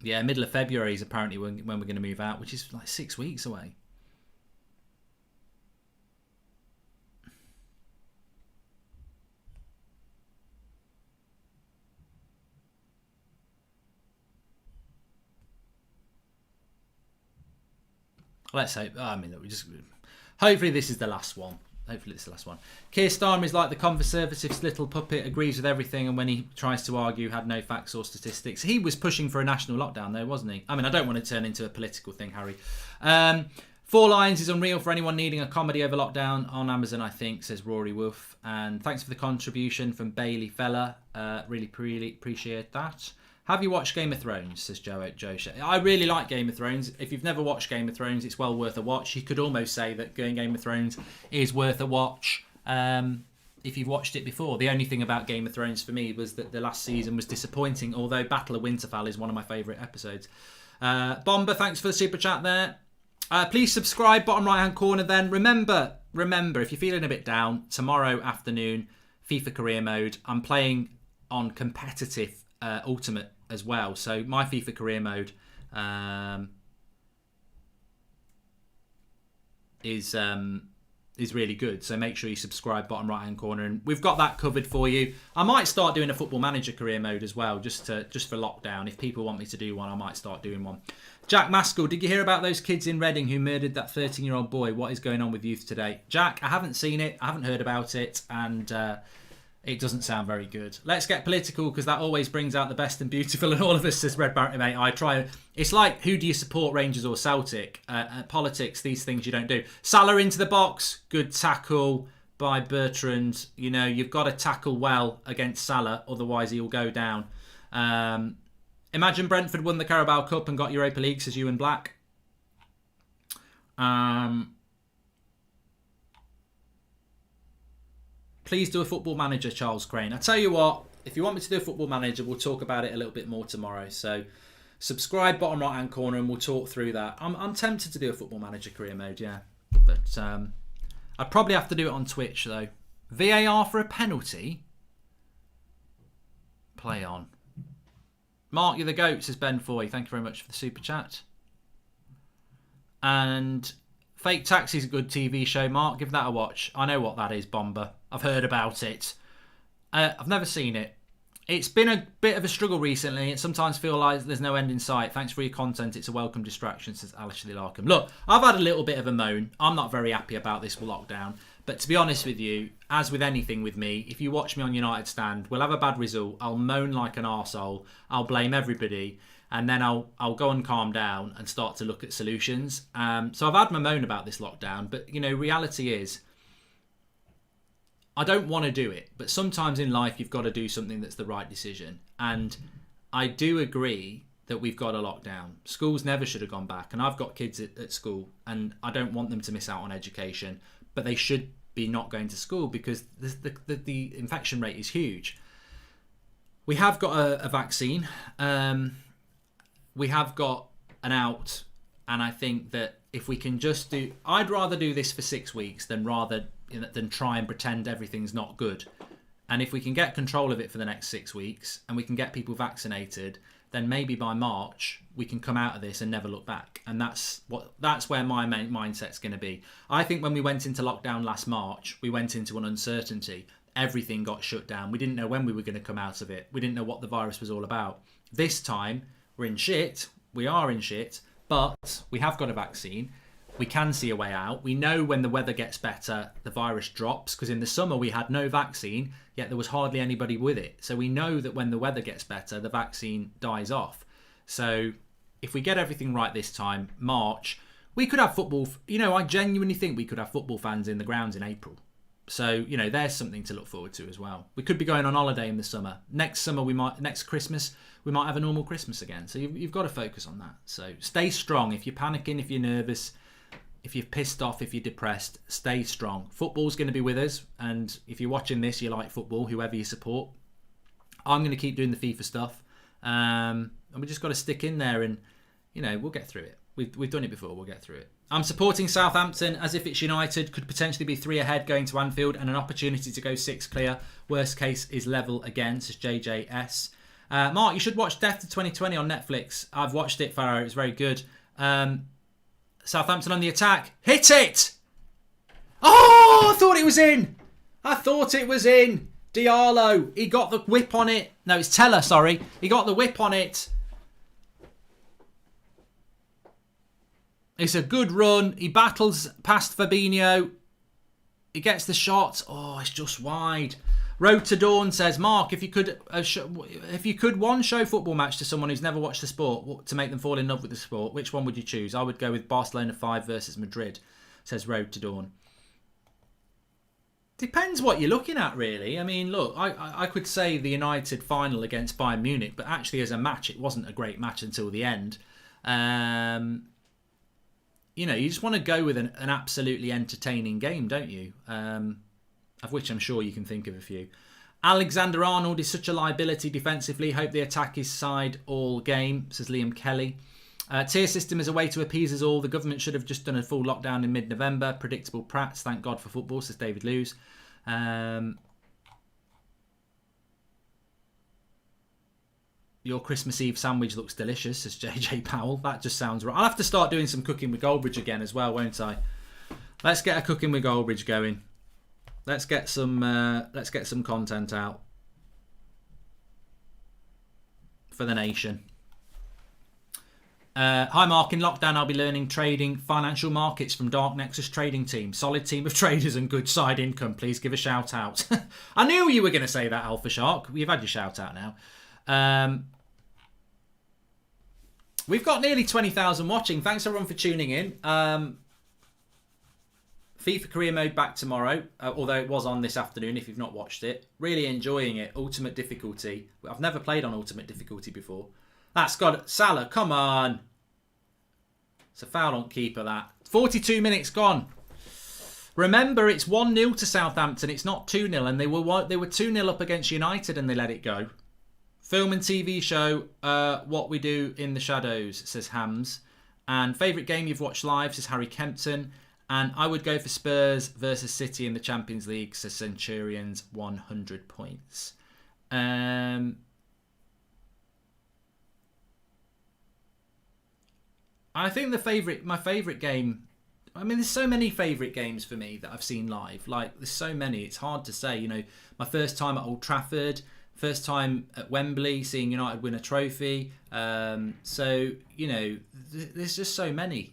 S1: Yeah, middle of February is apparently when we're going to move out, which is like 6 weeks away. Let's hope. Hopefully this is the last one. Keir Starmer is like the Conservatives' little puppet, agrees with everything, and when he tries to argue, had no facts or statistics. He was pushing for a national lockdown, though, wasn't he? I mean, I don't want to turn into a political thing, Harry. Four Lions is unreal for anyone needing a comedy over lockdown on Amazon, I think, says Rory Wolf. And thanks for the contribution from Bailey Fella. Really appreciate that. Have you watched Game of Thrones, says Joe. I really like Game of Thrones. If you've never watched Game of Thrones, it's well worth a watch. You could almost say that Game of Thrones is worth a watch if you've watched it before. The only thing about Game of Thrones for me was that the last season was disappointing, although Battle of Winterfell is one of my favourite episodes. Bomber, thanks for the super chat there. Please subscribe, bottom right-hand corner then. Remember, if you're feeling a bit down, tomorrow afternoon, FIFA Career Mode. I'm playing on competitive Ultimate as well, so my FIFA Career Mode is really good, so make sure you subscribe, bottom right hand corner, and we've got that covered for you. I might start doing a Football Manager Career Mode as well, just for lockdown. If people want me to do one, I might start doing one. Jack Maskell, did you hear about those kids in Reading who murdered that 13-year-old boy? What is going on with youth today? Jack, I haven't seen it, I haven't heard about it, and it doesn't sound very good. Let's get political, because that always brings out the best and beautiful in all of us, says Red Barrett, mate. I try. It's like, who do you support, Rangers or Celtic? Politics, these things you don't do. Salah into the box. Good tackle by Bertrand. You know, you've got to tackle well against Salah, otherwise he'll go down. Imagine Brentford won the Carabao Cup and got Europa League, says Ewan Black. Please do a Football Manager, Charles Crane. I tell you what, if you want me to do a Football Manager, we'll talk about it a little bit more tomorrow. So subscribe, bottom right hand corner, and we'll talk through that. I'm tempted to do a Football Manager Career Mode, yeah. But I'd probably have to do it on Twitch, though. VAR for a penalty? Play on. Mark, you're the GOAT, says Ben Foy. Thank you very much for the super chat. And Fake Taxi's a good TV show, Mark. Give that a watch. I know what that is, Bomber. I've heard about it. I've never seen it. It's been a bit of a struggle recently. It sometimes feels like there's no end in sight. Thanks for your content. It's a welcome distraction, says Ashley Larkham. Look, I've had a little bit of a moan. I'm not very happy about this lockdown. But to be honest with you, as with anything with me, if you watch me on United Stand, we'll have a bad result. I'll moan like an arsehole. I'll blame everybody. And then I'll go and calm down and start to look at solutions. So I've had my moan about this lockdown. But, you know, reality is, I don't want to do it, but sometimes in life you've got to do something that's the right decision. And I do agree that we've got a lockdown. Schools never should have gone back. And I've got kids at school, and I don't want them to miss out on education. But they should be not going to school, because the infection rate is huge. We have got a vaccine. We have got an out. And I think that if we can just do... I'd rather do this for 6 weeks than try and pretend everything's not good. And if we can get control of it for the next 6 weeks and we can get people vaccinated, then maybe by March we can come out of this and never look back. And that's where my mindset's going to be. I think when we went into lockdown last March, we went into an uncertainty. Everything got shut down. We didn't know when we were going to come out of it. We didn't know what the virus was all about. This time we're in shit. We are in shit, but we have got a vaccine. we can see a way out. We know when the weather gets better, the virus drops, because in the summer we had no vaccine, yet there was hardly anybody with it. So we know that when the weather gets better, the vaccine dies off. So if we get everything right this time, March, we could have football. I genuinely think we could have football fans in the grounds in April. So, there's something to look forward to as well. We could be going on holiday in the summer. Next Christmas, we might have a normal Christmas again. So you've got to focus on that. So stay strong. If you're panicking, if you're nervous, if you're pissed off, if you're depressed, stay strong. Football's going to be with us. And if you're watching this, you like football, whoever you support. I'm going to keep doing the FIFA stuff. And we just got to stick in there and, we'll get through it. We've done it before. We'll get through it. I'm supporting Southampton as if it's United. Could potentially be 3 ahead going to Anfield and an opportunity to go 6 clear. Worst case is level again, says JJS. Mark, you should watch Death to 2020 on Netflix. I've watched it, Farrow. It was very good. Southampton on the attack. Hit it! Oh, I thought it was in. Diallo. He got the whip on it. No, it's Teller, sorry. He got the whip on it. It's a good run. He battles past Fabinho. He gets the shot. Oh, it's just wide. Road to Dawn says, Mark, if you could one show football match to someone who's never watched the sport to make them fall in love with the sport, which one would you choose? I would go with Barcelona 5 versus Madrid, says Road to Dawn. Depends what you're looking at, really. I mean, look, I could say the United final against Bayern Munich, but actually as a match, it wasn't a great match until the end. You just want to go with an absolutely entertaining game, don't you? Of which I'm sure you can think of a few. Alexander Arnold is such a liability defensively. Hope they attack his side all game, says Liam Kelly. Tier system is a way to appease us all. The government should have just done a full lockdown in mid-November. Predictable prats. Thank God for football, says David Lewis. Your Christmas Eve sandwich looks delicious, says JJ Powell. That just sounds right. I'll have to start doing some cooking with Goldbridge again as well, won't I? Let's get a cooking with Goldbridge going. Let's get some content out for the nation. Hi Mark, in lockdown I'll be learning trading financial markets from Dark Nexus trading team. Solid team of traders and good side income. Please give a shout out. I knew you were going to say that, Alpha Shark. You've had your shout out now. We've got nearly 20,000 watching. Thanks everyone for tuning in. FIFA career mode back tomorrow, although it was on this afternoon if you've not watched it. Really enjoying it. Ultimate difficulty. I've never played on ultimate difficulty before. That's got Salah. Come on. It's a foul on keeper, that. 42 minutes gone. Remember, it's 1-0 to Southampton. It's not 2-0, and they were 2-0 up against United and they let it go. Film and TV show, What We Do in the Shadows, says Hams. And favourite game you've watched live, says Harry Kempton. And I would go for Spurs versus City in the Champions League, says Centurions, 100 points. I think my favourite game... I mean, there's so many favourite games for me that I've seen live. Like, there's so many, it's hard to say. My first time at Old Trafford... First time at Wembley, seeing United win a trophy. There's just so many.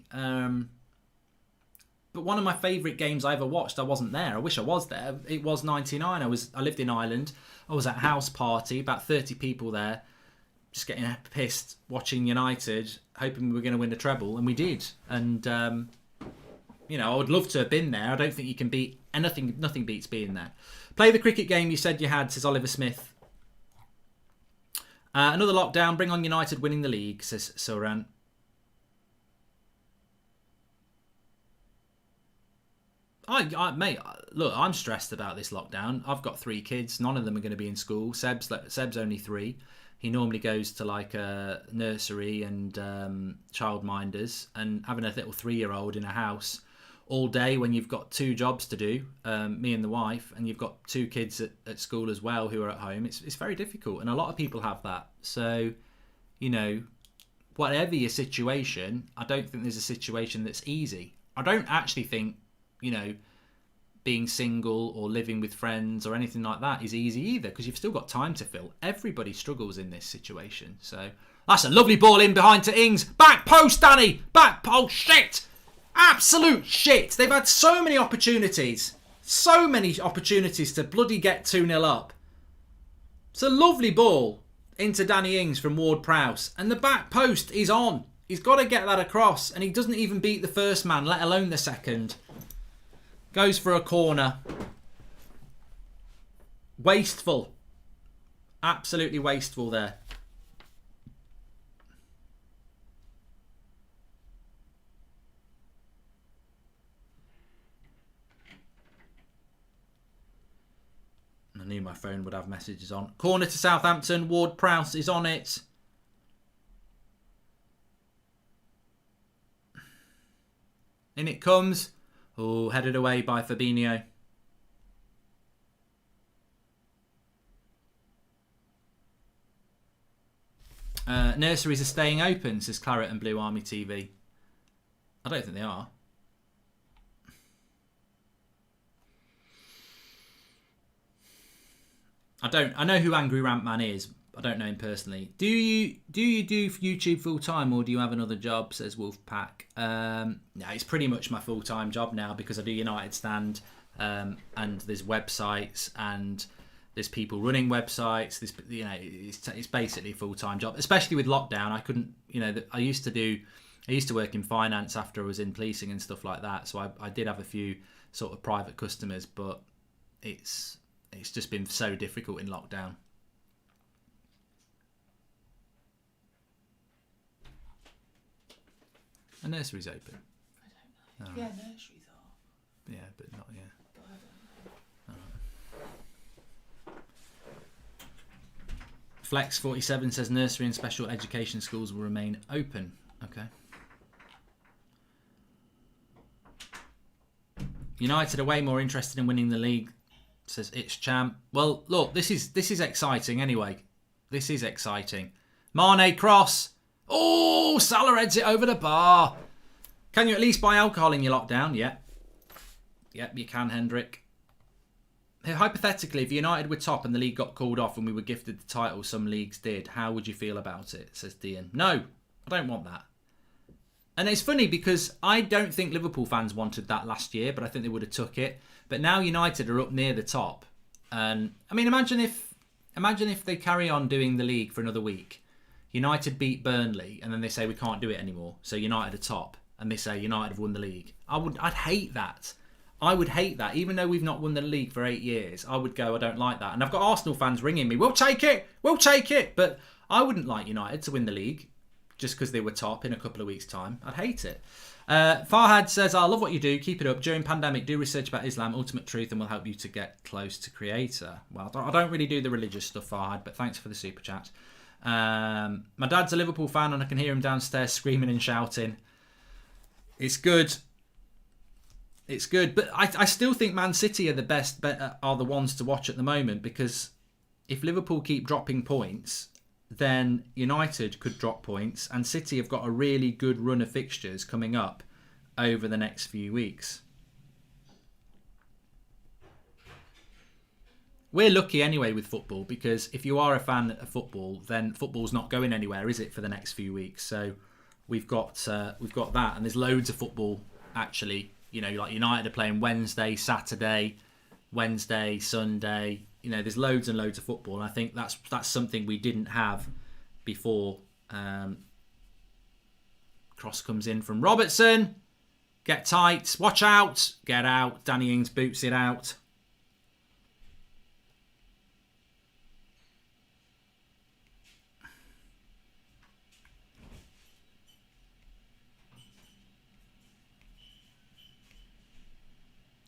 S1: But one of my favourite games I ever watched, I wasn't there. I wish I was there. It was 99. I lived in Ireland. I was at a house party, about 30 people there, just getting pissed, watching United, hoping we were going to win the treble, and we did. And, I would love to have been there. I don't think you can beat anything. Nothing beats being there. Play the cricket game you said you had, says Oliver Smith. Another lockdown, bring on United winning the league, says Soran. Mate, look, I'm stressed about this lockdown. I've got 3 kids. None of them are going to be in school. Seb's only 3. He normally goes to like a nursery and childminders, and having a little 3-year-old in a house all day when you've got 2 jobs to do, me and the wife, and you've got 2 kids at school as well who are at home, it's very difficult, and a lot of people have that. So, whatever your situation, I don't think there's a situation that's easy. I don't actually think, being single or living with friends or anything like that is easy either, because you've still got time to fill. Everybody struggles in this situation. So, that's a lovely ball in behind to Ings. Back post, Danny! Back post, shit! Absolute shit. They've had so many opportunities. So many opportunities to bloody get 2-0 up. It's a lovely ball into Danny Ings from Ward-Prowse. And the back post is on. He's got to get that across. And he doesn't even beat the first man, let alone the second. Goes for a corner. Wasteful. Absolutely wasteful there. I knew my phone would have messages on. Corner to Southampton. Ward-Prowse is on it. In it comes. Oh, headed away by Fabinho. Nurseries are staying open, says Claret and Blue Army TV. I don't think they are. I know who Angry Rant Man is. I don't know him personally. Do you do YouTube full time, or do you have another job? Says Wolfpack. No, it's pretty much my full time job now because I do United Stand, and there's websites and there's people running websites. It's basically a full time job. Especially with lockdown, I couldn't. I used to work in finance after I was in policing and stuff like that. So I did have a few sort of private customers, but it's just been so difficult in lockdown. A nursery's open.
S2: I don't know. Yeah, nurseries are.
S1: Yeah, but not yet.
S2: But I don't know.
S1: Flex47 says nursery and special education schools will remain open. Okay. United are way more interested in winning the league, says It's Champ. Well, look, this is exciting anyway. This is exciting. Mane cross. Oh, Salah heads it over the bar. Can you at least buy alcohol in your lockdown? Yeah. Yep, you can, Hendrick. Hypothetically, if United were top and the league got called off and we were gifted the title, some leagues did, how would you feel about it? Says Dean. No, I don't want that. And it's funny because I don't think Liverpool fans wanted that last year, but I think they would have took it. But now United are up near the top. And I mean, imagine if they carry on doing the league for another week. United beat Burnley and then they say we can't do it anymore. So United are top and they say United have won the league. I'd hate that. I would hate that. Even though we've not won the league for 8 years, I would go, I don't like that. And I've got Arsenal fans ringing me, we'll take it. But I wouldn't like United to win the league just because they were top in a couple of weeks' time. I'd hate it. Farhad says, I love what you do. Keep it up. During pandemic, do research about Islam, ultimate truth, and will help you to get close to Creator. Well, I don't really do the religious stuff, Farhad, but thanks for the super chat. My dad's a Liverpool fan and I can hear him downstairs screaming and shouting. It's good. It's good. But I still think Man City are are the ones to watch at the moment, because if Liverpool keep dropping points, then United could drop points, and City have got a really good run of fixtures coming up over the next few weeks. We're lucky anyway with football, because if you are a fan of football, then football's not going anywhere, is it, for the next few weeks? So we've got that, and there's loads of football actually. Like United are playing Wednesday, Saturday, Wednesday, Sunday. There's loads and loads of football, and I think that's something we didn't have before. Cross comes in from Robertson. Get tight. Watch out. Get out. Danny Ings boots it out.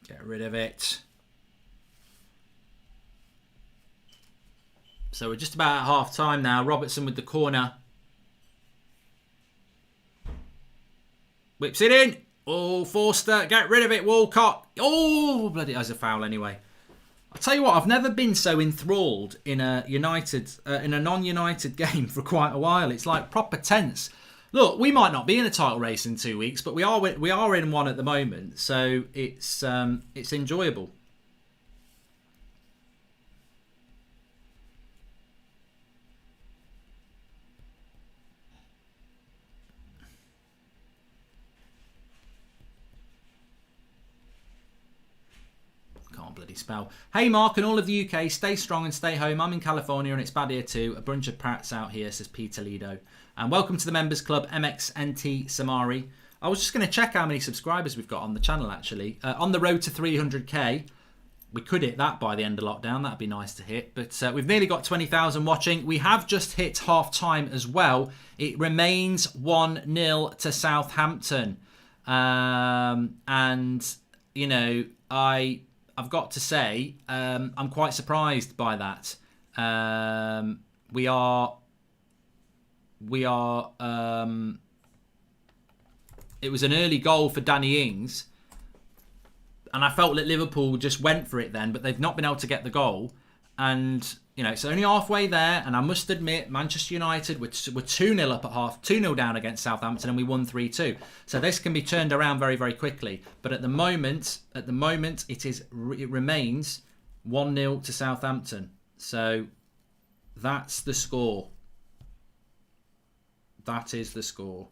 S1: Get rid of it. So we're just about at half time now. Robertson with the corner. Whips it in. Oh, Forster. Get rid of it, Walcott. Oh, bloody, that's a foul anyway. I'll tell you what, I've never been so enthralled in a non-United game for quite a while. It's like proper tense. Look, we might not be in a title race in 2 weeks, but we are in one at the moment, so it's enjoyable. can't bloody spell. Hey Mark and all of the UK, stay strong and stay home. I'm in California and it's bad here too. A bunch of prats out here, says Peter Lido. And welcome to the members club, MXNT Samari. I was just going to check how many subscribers we've got on the channel actually. On the road to 300k. We could hit that by the end of lockdown. That'd be nice to hit. But we've nearly got 20,000 watching. We have just hit half time as well. It remains 1-0 to Southampton. And, you know, I've got to say, I'm quite surprised by that. We are. It was an early goal for Danny Ings. And I felt that Liverpool just went for it then, but they've not been able to get the goal. And, you know, it's only halfway there. And I must admit, Manchester United were 2-0 up at half, 2-0 down against Southampton, and we won 3-2. So this can be turned around very, very quickly. But at the moment, it remains 1-0 to Southampton. So that's the score. That is the score.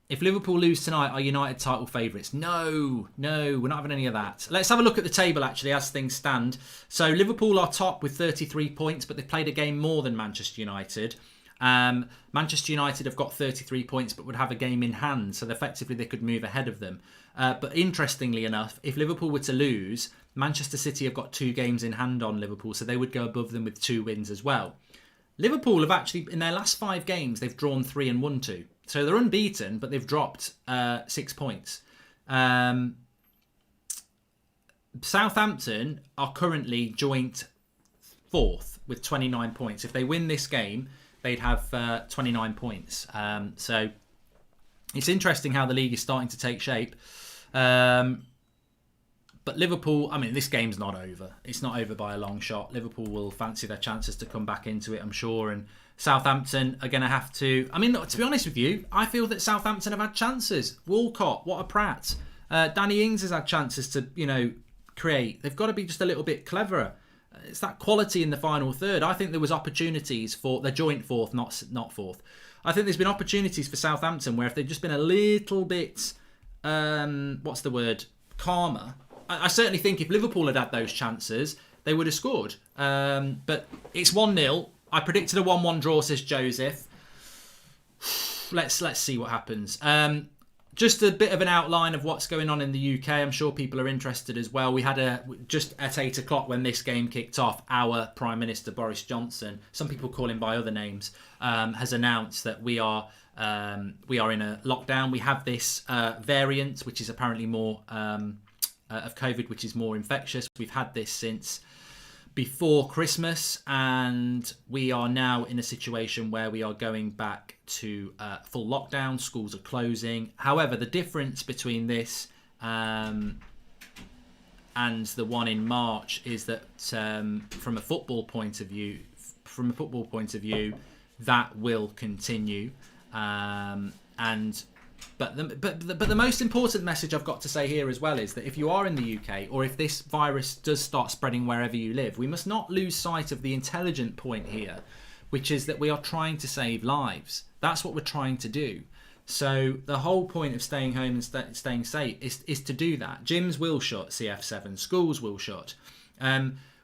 S1: If Liverpool lose tonight, are United title favourites? No, we're not having any of that. Let's have a look at the table, actually, as things stand. So Liverpool are top with 33 points, but they've played a game more than Manchester United. Manchester United have got 33 points, but would have a game in hand, so effectively they could move ahead of them. But interestingly enough, if Liverpool were to lose, Manchester City have got 2 games in hand on Liverpool, so they would go above them with 2 wins as well. Liverpool have actually, in their last 5 games, they've drawn 3 and won 2. So they're unbeaten, but they've dropped 6 points. Southampton are currently joint 4th with 29 points. If they win this game, they'd have 29 points. So it's interesting how the league is starting to take shape. But Liverpool, I mean, this game's not over. It's not over by a long shot. Liverpool will fancy their chances to come back into it, I'm sure. And Southampton are going to have to... I mean, to be honest with you, I feel that Southampton have had chances. Walcott, what a prat. Danny Ings has had chances to, you know, create. They've got to be just a little bit cleverer. It's that quality in the final third. I think there was opportunities for... They're joint 4th, not 4th. I think there's been opportunities for Southampton where if they'd just been a little bit... what's the word? Calmer. I certainly think if Liverpool had had those chances, they would have scored. But it's 1-0. I predicted a 1-1 draw, says Joseph. Let's see what happens. Just a bit of an outline of what's going on in the UK. I'm sure people are interested as well. We had just at 8 o'clock when this game kicked off, our Prime Minister Boris Johnson, some people call him by other names, has announced that we are in a lockdown. We have this variant, which is apparently more of COVID, which is more infectious. We've had this since before Christmas, and we are now in a situation where we are going back to full lockdown. Schools are closing. However, the difference between this and the one in March is that from a football point of view, that will continue. But the most important message I've got to say here as well is that if you are in the UK, or if this virus does start spreading wherever you live, we must not lose sight of the intelligent point here, which is that we are trying to save lives. That's what we're trying to do. So the whole point of staying home and staying safe is to do that. Gyms will shut, CF7, schools will shut.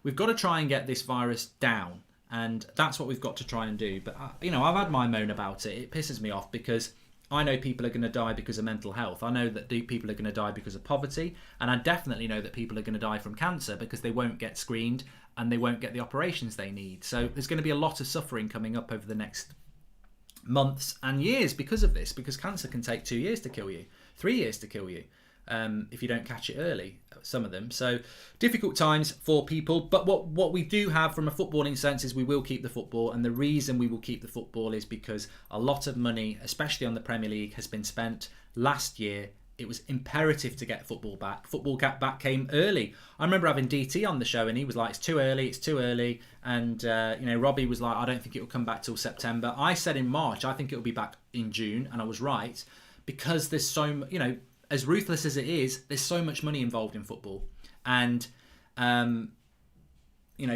S1: We've got to try and get this virus down, and that's what we've got to try and do. But I've had my moan about it. It pisses me off because I know people are going to die because of mental health. I know that people are going to die because of poverty. And I definitely know that people are going to die from cancer because they won't get screened and they won't get the operations they need. So there's going to be a lot of suffering coming up over the next months and years because of this, because cancer can take 2 years to kill you, 3 years to kill you, if you don't catch it early, some of them. So difficult times for people. But what we do have from a footballing sense is we will keep the football, and the reason we will keep the football is because a lot of money, especially on the Premier League, has been spent last year. It was imperative to get football back. Football back came early. I remember having DT on the show and he was like, it's too early. And, Robbie was like, I don't think it will come back till September. I said in March, I think it will be back in June. And I was right, because there's so, as ruthless as it is, there's so much money involved in football. And,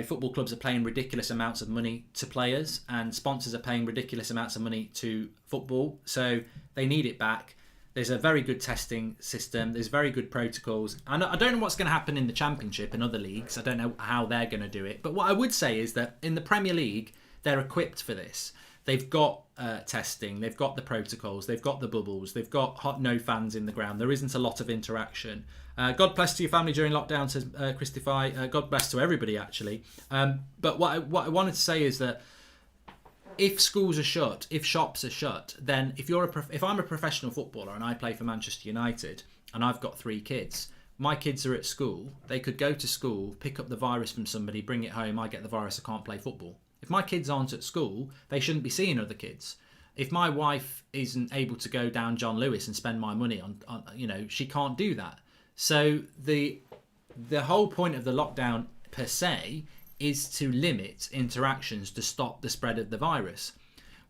S1: football clubs are paying ridiculous amounts of money to players, and sponsors are paying ridiculous amounts of money to football. So they need it back. There's a very good testing system. There's very good protocols. And I don't know what's going to happen in the Championship and other leagues. I don't know how they're going to do it. But what I would say is that in the Premier League, they're equipped for this. They've got testing. They've got the protocols. They've got the bubbles. They've got no fans in the ground. There isn't a lot of interaction. God bless to your family during lockdown, says Christify. God bless to everybody, actually. But what I wanted to say is that if schools are shut, if shops are shut, then if I'm a professional footballer and I play for Manchester United and I've got 3 kids, my kids are at school, they could go to school, pick up the virus from somebody, bring it home, I get the virus, I can't play football. If my kids aren't at school, they shouldn't be seeing other kids. If my wife isn't able to go down John Lewis and spend my money on she can't do that. So the whole point of the lockdown per se is to limit interactions to stop the spread of the virus.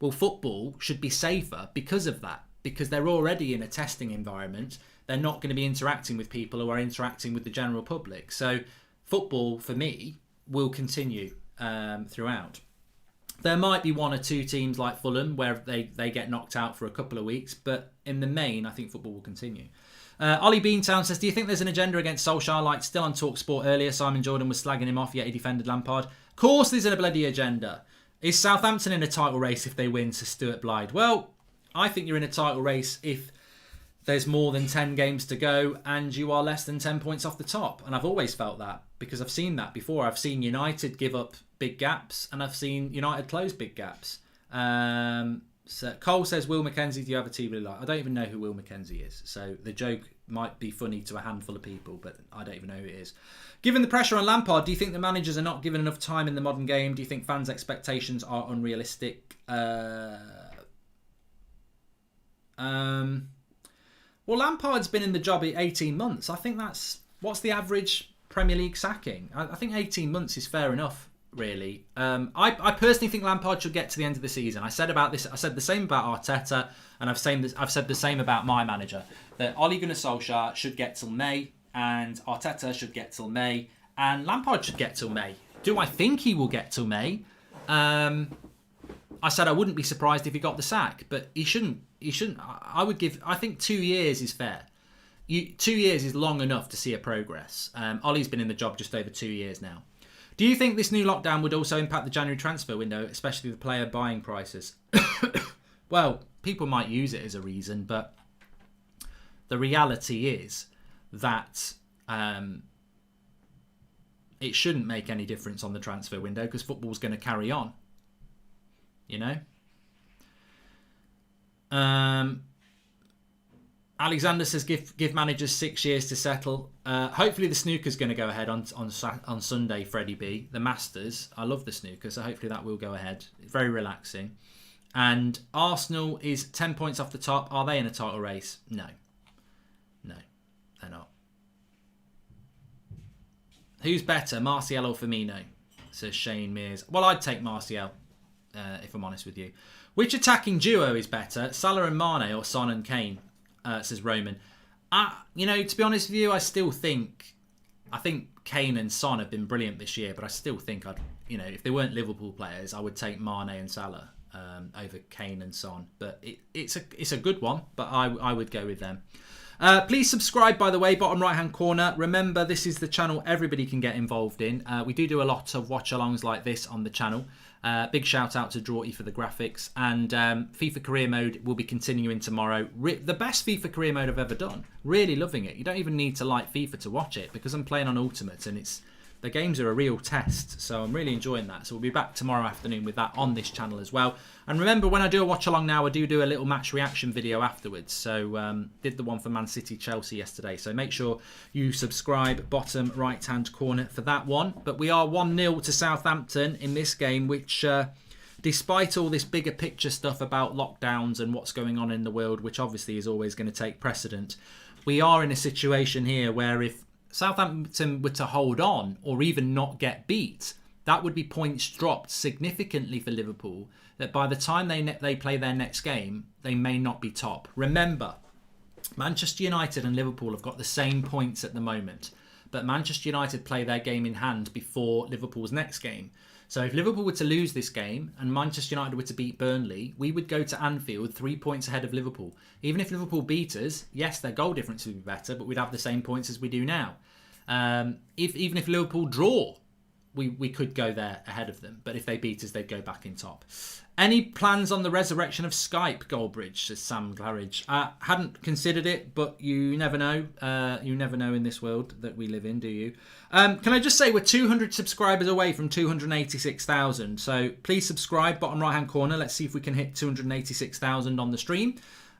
S1: Well, football should be safer because of that, because they're already in a testing environment. They're not going to be interacting with people who are interacting with the general public. So football, for me, will continue throughout. There might be 1 or 2 teams like Fulham where they get knocked out for a couple of weeks, but in the main, I think football will continue. Ollie Beantown says, do you think there's an agenda against Solskjaer? Like still on TalkSport earlier, Simon Jordan was slagging him off, yet he defended Lampard. Of course there's a bloody agenda. Is Southampton in a title race if they win, says Stuart Blythe? Well, I think you're in a title race if there's more than 10 games to go and you are less than 10 points off the top. And I've always felt that because I've seen that before. I've seen United give up big gaps and I've seen United close big gaps. So Cole says, Will Mackenzie, do you have a TV like? I don't even know who Will Mackenzie is. So the joke might be funny to a handful of people, but I don't even know who it is. Given the pressure on Lampard, do you think the managers are not given enough time in the modern game? Do you think fans' expectations are unrealistic? Well, Lampard's been in the job 18 months. I think what's the average Premier League sacking? I think 18 months is fair enough, really. I personally think Lampard should get to the end of the season. I said the same about Arteta, and I've said the same about my manager, that Ole Gunnar Solskjaer should get till May, and Arteta should get till May, and Lampard should get till May. Do I think he will get till May? I said I wouldn't be surprised if he got the sack, but he shouldn't. I think 2 years is fair. 2 years is long enough to see a progress. Ollie's been in the job just over 2 years now. Do you think this new lockdown would also impact the January transfer window, especially the player buying prices? Well, people might use it as a reason, but the reality is that it shouldn't make any difference on the transfer window because football's going to carry on. You know? Alexander says give managers 6 years to settle. Hopefully the snooker's going to go ahead on Sunday, Freddie B. The Masters. I love the snooker, so hopefully that will go ahead. Very relaxing. And Arsenal is 10 points off the top. Are they in a title race? No, they're not. Who's better, Martial or Firmino? Says Shane Mears. Well, I'd take Martial, if I'm honest with you. Which attacking duo is better, Salah and Mane or Son and Kane? Says Roman. To be honest with you, I think Kane and Son have been brilliant this year, but I still think if they weren't Liverpool players, I would take Mane and Salah over Kane and Son. But it's a good one, but I would go with them. Please subscribe, by the way, bottom right hand corner. Remember, this is the channel everybody can get involved in. We do a lot of watch alongs like this on the channel. Big shout out to Drawty for the graphics, and FIFA career mode will be continuing tomorrow. The best FIFA career mode I've ever done. Really loving it. You don't even need to like FIFA to watch it because I'm playing on Ultimate and the games are a real test, so I'm really enjoying that. So we'll be back tomorrow afternoon with that on this channel as well. And remember, when I do a watch along now, I do a little match reaction video afterwards. So did the one for Man City Chelsea yesterday. So make sure you subscribe, bottom right hand corner, for that one. But we are 1-0 to Southampton in this game, which despite all this bigger picture stuff about lockdowns and what's going on in the world, which obviously is always going to take precedent, we are in a situation here where if Southampton were to hold on or even not get beat, that would be points dropped significantly for Liverpool, that by the time they play their next game, they may not be top. Remember, Manchester United and Liverpool have got the same points at the moment, but Manchester United play their game in hand before Liverpool's next game. So if Liverpool were to lose this game and Manchester United were to beat Burnley, we would go to Anfield 3 points ahead of Liverpool. Even if Liverpool beat us, yes, their goal difference would be better, but we'd have the same points as we do now. Even if Liverpool draw, we could go there ahead of them. But if they beat us, they'd go back in top. Any plans on the resurrection of Skype, Goldbridge, says Sam Claridge. Hadn't considered it, but you never know. You never know in this world that we live in, do you? Can I just say we're 200 subscribers away from 286,000. So please subscribe, bottom right-hand corner. Let's see if we can hit 286,000 on the stream.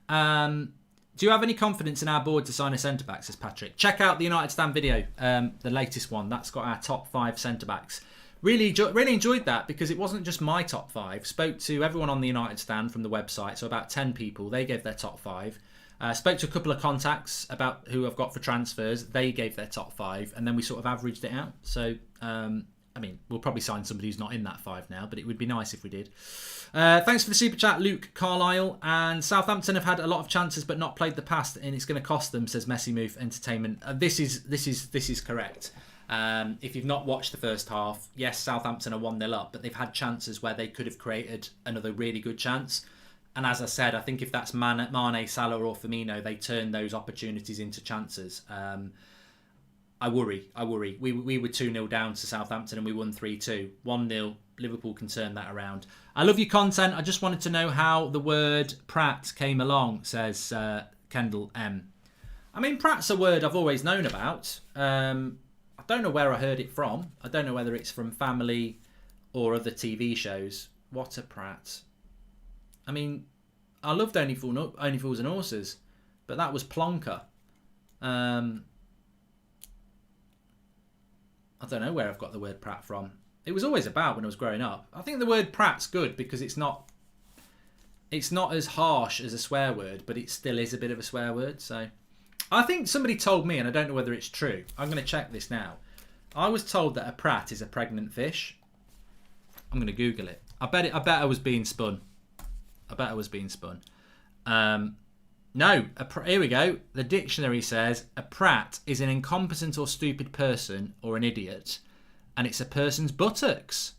S1: Do you have any confidence in our board to sign a centre-back, says Patrick? Check out the United Stand video, the latest one. That's got our top 5 centre-backs. Really enjoyed that because it wasn't just my top 5. Spoke to everyone on the United Stand from the website, so about 10 people. They gave their top 5. Spoke to a couple of contacts about who I've got for transfers. They gave their top 5, and then we sort of averaged it out. So, I mean, we'll probably sign somebody who's not in that 5 now, but it would be nice if we did. Thanks for the super chat, Luke Carlisle. And Southampton have had a lot of chances but not played the past, and it's going to cost them, says Messi Move Entertainment. This is correct. If you've not watched the first half, yes, Southampton are 1-0 up, but they've had chances where they could have created another really good chance. And as I said, I think if that's Mane, Salah or Firmino, they turn those opportunities into chances. I worry. We were 2-0 down to Southampton and we won 3-2. 1-0, Liverpool can turn that around. I love your content. I just wanted to know how the word Pratt came along, says Kendall M. I mean, Pratt's a word I've always known about. I don't know where I heard it from. I don't know whether it's from family or other TV shows. What a Pratt. I mean, I loved Only Fools and Horses, but that was plonker. I don't know where I've got the word Pratt from. It was always about when I was growing up. I think the word Pratt's good because it's not as harsh as a swear word, but it still is a bit of a swear word. So I think somebody told me, and I don't know whether it's true. I'm going to check this now. I was told that a Pratt is a pregnant fish. I'm going to Google it. I bet I was being spun. No, here we go. The dictionary says a prat is an incompetent or stupid person or an idiot, and it's a person's buttocks.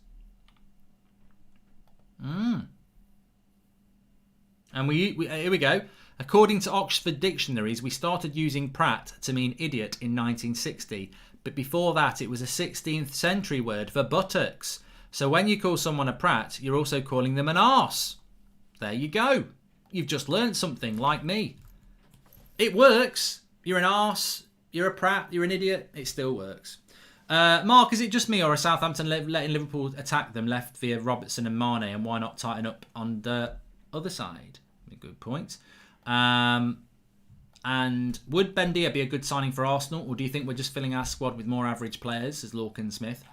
S1: And here we go. According to Oxford Dictionaries, we started using prat to mean idiot in 1960, but before that it was a 16th century word for buttocks. So when you call someone a prat, you're also calling them an arse. There you go. You've just learnt something, like me. It works. You're an arse, you're a prat, you're an idiot. It still works. Mark, is it just me or are Southampton letting Liverpool attack them left via Robertson and Mane, and why not tighten up on the other side? Good point. And would Bendia be a good signing for Arsenal, or do you think we're just filling our squad with more average players, says Lorcan Smith?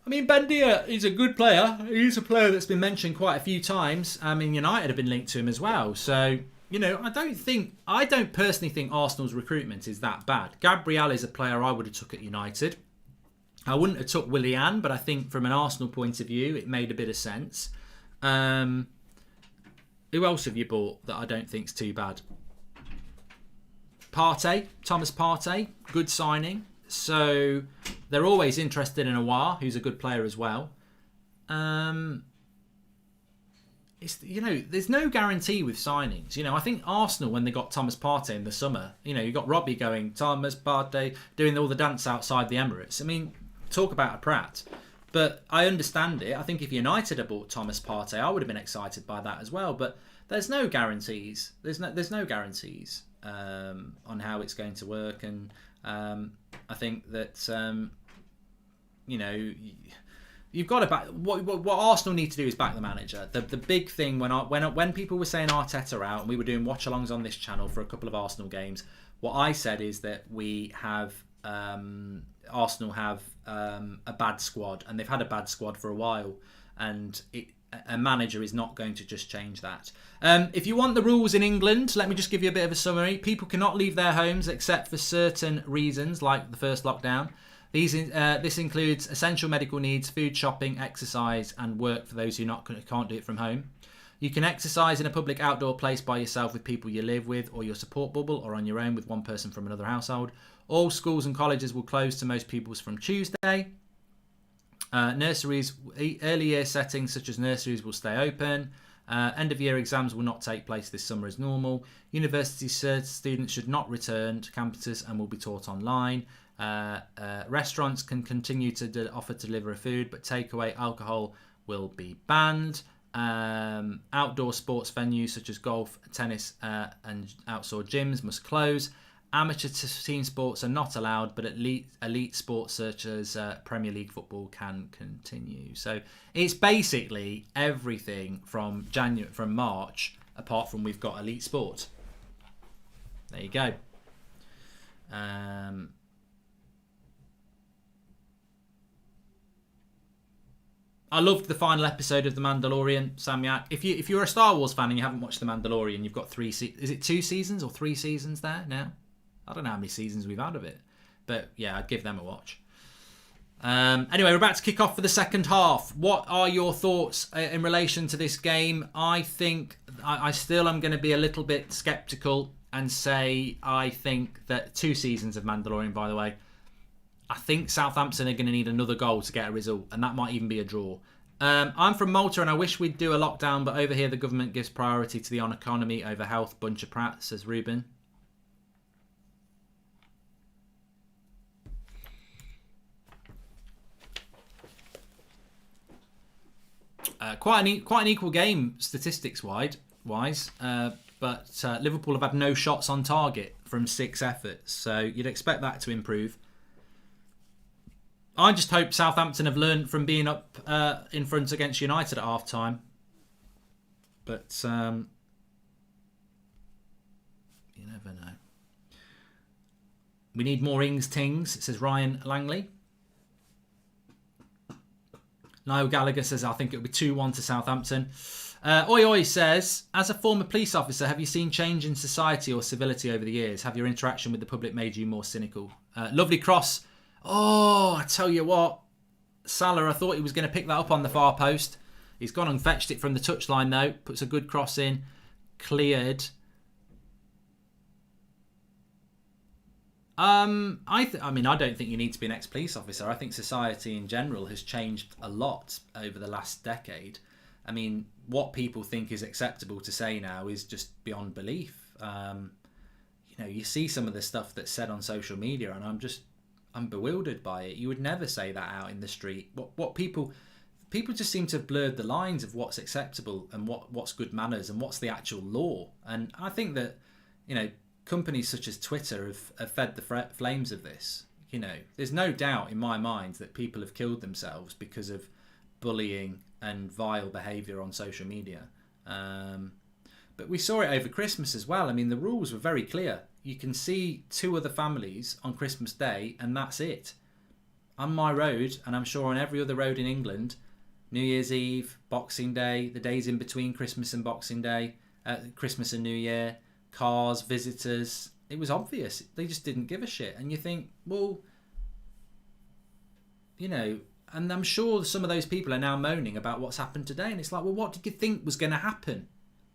S1: I mean, Bendia is a good player. He's a player that's been mentioned quite a few times. I mean, United have been linked to him as well. So, you know, I don't personally think Arsenal's recruitment is that bad. Gabriel is a player I would have took at United. I wouldn't have took Willian, but I think from an Arsenal point of view, it made a bit of sense. Who else have you bought that I don't think's too bad? Thomas Partey, good signing. So they're always interested in Aouar, who's a good player as well. There's no guarantee with signings. You know, I think Arsenal, when they got Thomas Partey in the summer, you know, you got Robbie going, Thomas Partey doing all the dance outside the Emirates. I mean, talk about a prat. But I understand it. I think if United had bought Thomas Partey, I would have been excited by that as well. But there's no guarantees. There's no guarantees on how it's going to work. And I think that you've got to back. What Arsenal need to do is back the manager. The big thing when people were saying Arteta out, and we were doing watch-alongs on this channel for a couple of Arsenal games, what I said is that we have Arsenal have a bad squad, and they've had a bad squad for a while, and a manager is not going to just change that. If you want the rules in England, let me just give you a bit of a summary. People cannot leave their homes except for certain reasons, like the first lockdown. This includes essential medical needs, food, shopping, exercise, and work for those who can't do it from home. You can exercise in a public outdoor place by yourself with people you live with or your support bubble, or on your own with one person from another household. All schools and colleges will close to most pupils from Tuesday. Nurseries, early year settings such as nurseries will stay open. End of year exams will not take place this summer as normal. University students should not return to campuses and will be taught online. Restaurants can continue to offer delivery food, but takeaway alcohol will be banned. Outdoor sports venues such as golf, tennis, and outdoor gyms must close. Amateur team sports are not allowed, but elite sports such as Premier League football can continue. So it's basically everything from March, apart from we've got elite sport. There you go. I loved the final episode of The Mandalorian, Samyak. If you're a Star Wars fan and you haven't watched The Mandalorian, you've got is it 2 seasons or 3 seasons there now? I don't know how many seasons we've had of it. But yeah, I'd give them a watch. Anyway, we're about to kick off for the second half. What are your thoughts in relation to this game? I think I still am going to be a little bit sceptical and say I think that 2 seasons of Mandalorian, by the way, I think Southampton are going to need another goal to get a result, and that might even be a draw. I'm from Malta, and I wish we'd do a lockdown, but over here the government gives priority to the economy over health. Bunch of prat, says Ruben. Quite an equal game statistics wise, but Liverpool have had no shots on target from 6 efforts, so you'd expect that to improve. I just hope Southampton have learned from being up in front against United at half time. But you never know. We need more Ings Tings, says Ryan Langley. Niall Gallagher says, I think it'll be 2-1 to Southampton. Oi Oi says, as a former police officer, have you seen change in society or civility over the years? Have your interaction with the public made you more cynical? Lovely cross. Oh, I tell you what, Salah, I thought he was going to pick that up on the far post. He's gone and fetched it from the touchline though. Puts a good cross in. Cleared. I mean, I don't think you need to be an ex-police officer. I think society in general has changed a lot over the last decade. I mean, what people think is acceptable to say now is just beyond belief. You see some of the stuff that's said on social media, and I'm bewildered by it. You would never say that out in the street. What people just seem to have blurred the lines of what's acceptable and what's good manners and what's the actual law. And I think that, companies such as Twitter have fed the flames of this. There's no doubt in my mind that people have killed themselves because of bullying and vile behaviour on social media. But we saw it over Christmas as well. I mean, the rules were very clear. You can see 2 other families on Christmas Day, and that's it. On my road, and I'm sure on every other road in England, New Year's Eve, Boxing Day, the days in between Christmas and Boxing Day, Christmas and New Year, cars, visitors, it was obvious. They just didn't give a shit. And you think, well, and I'm sure some of those people are now moaning about what's happened today. And it's like, well, what did you think was going to happen?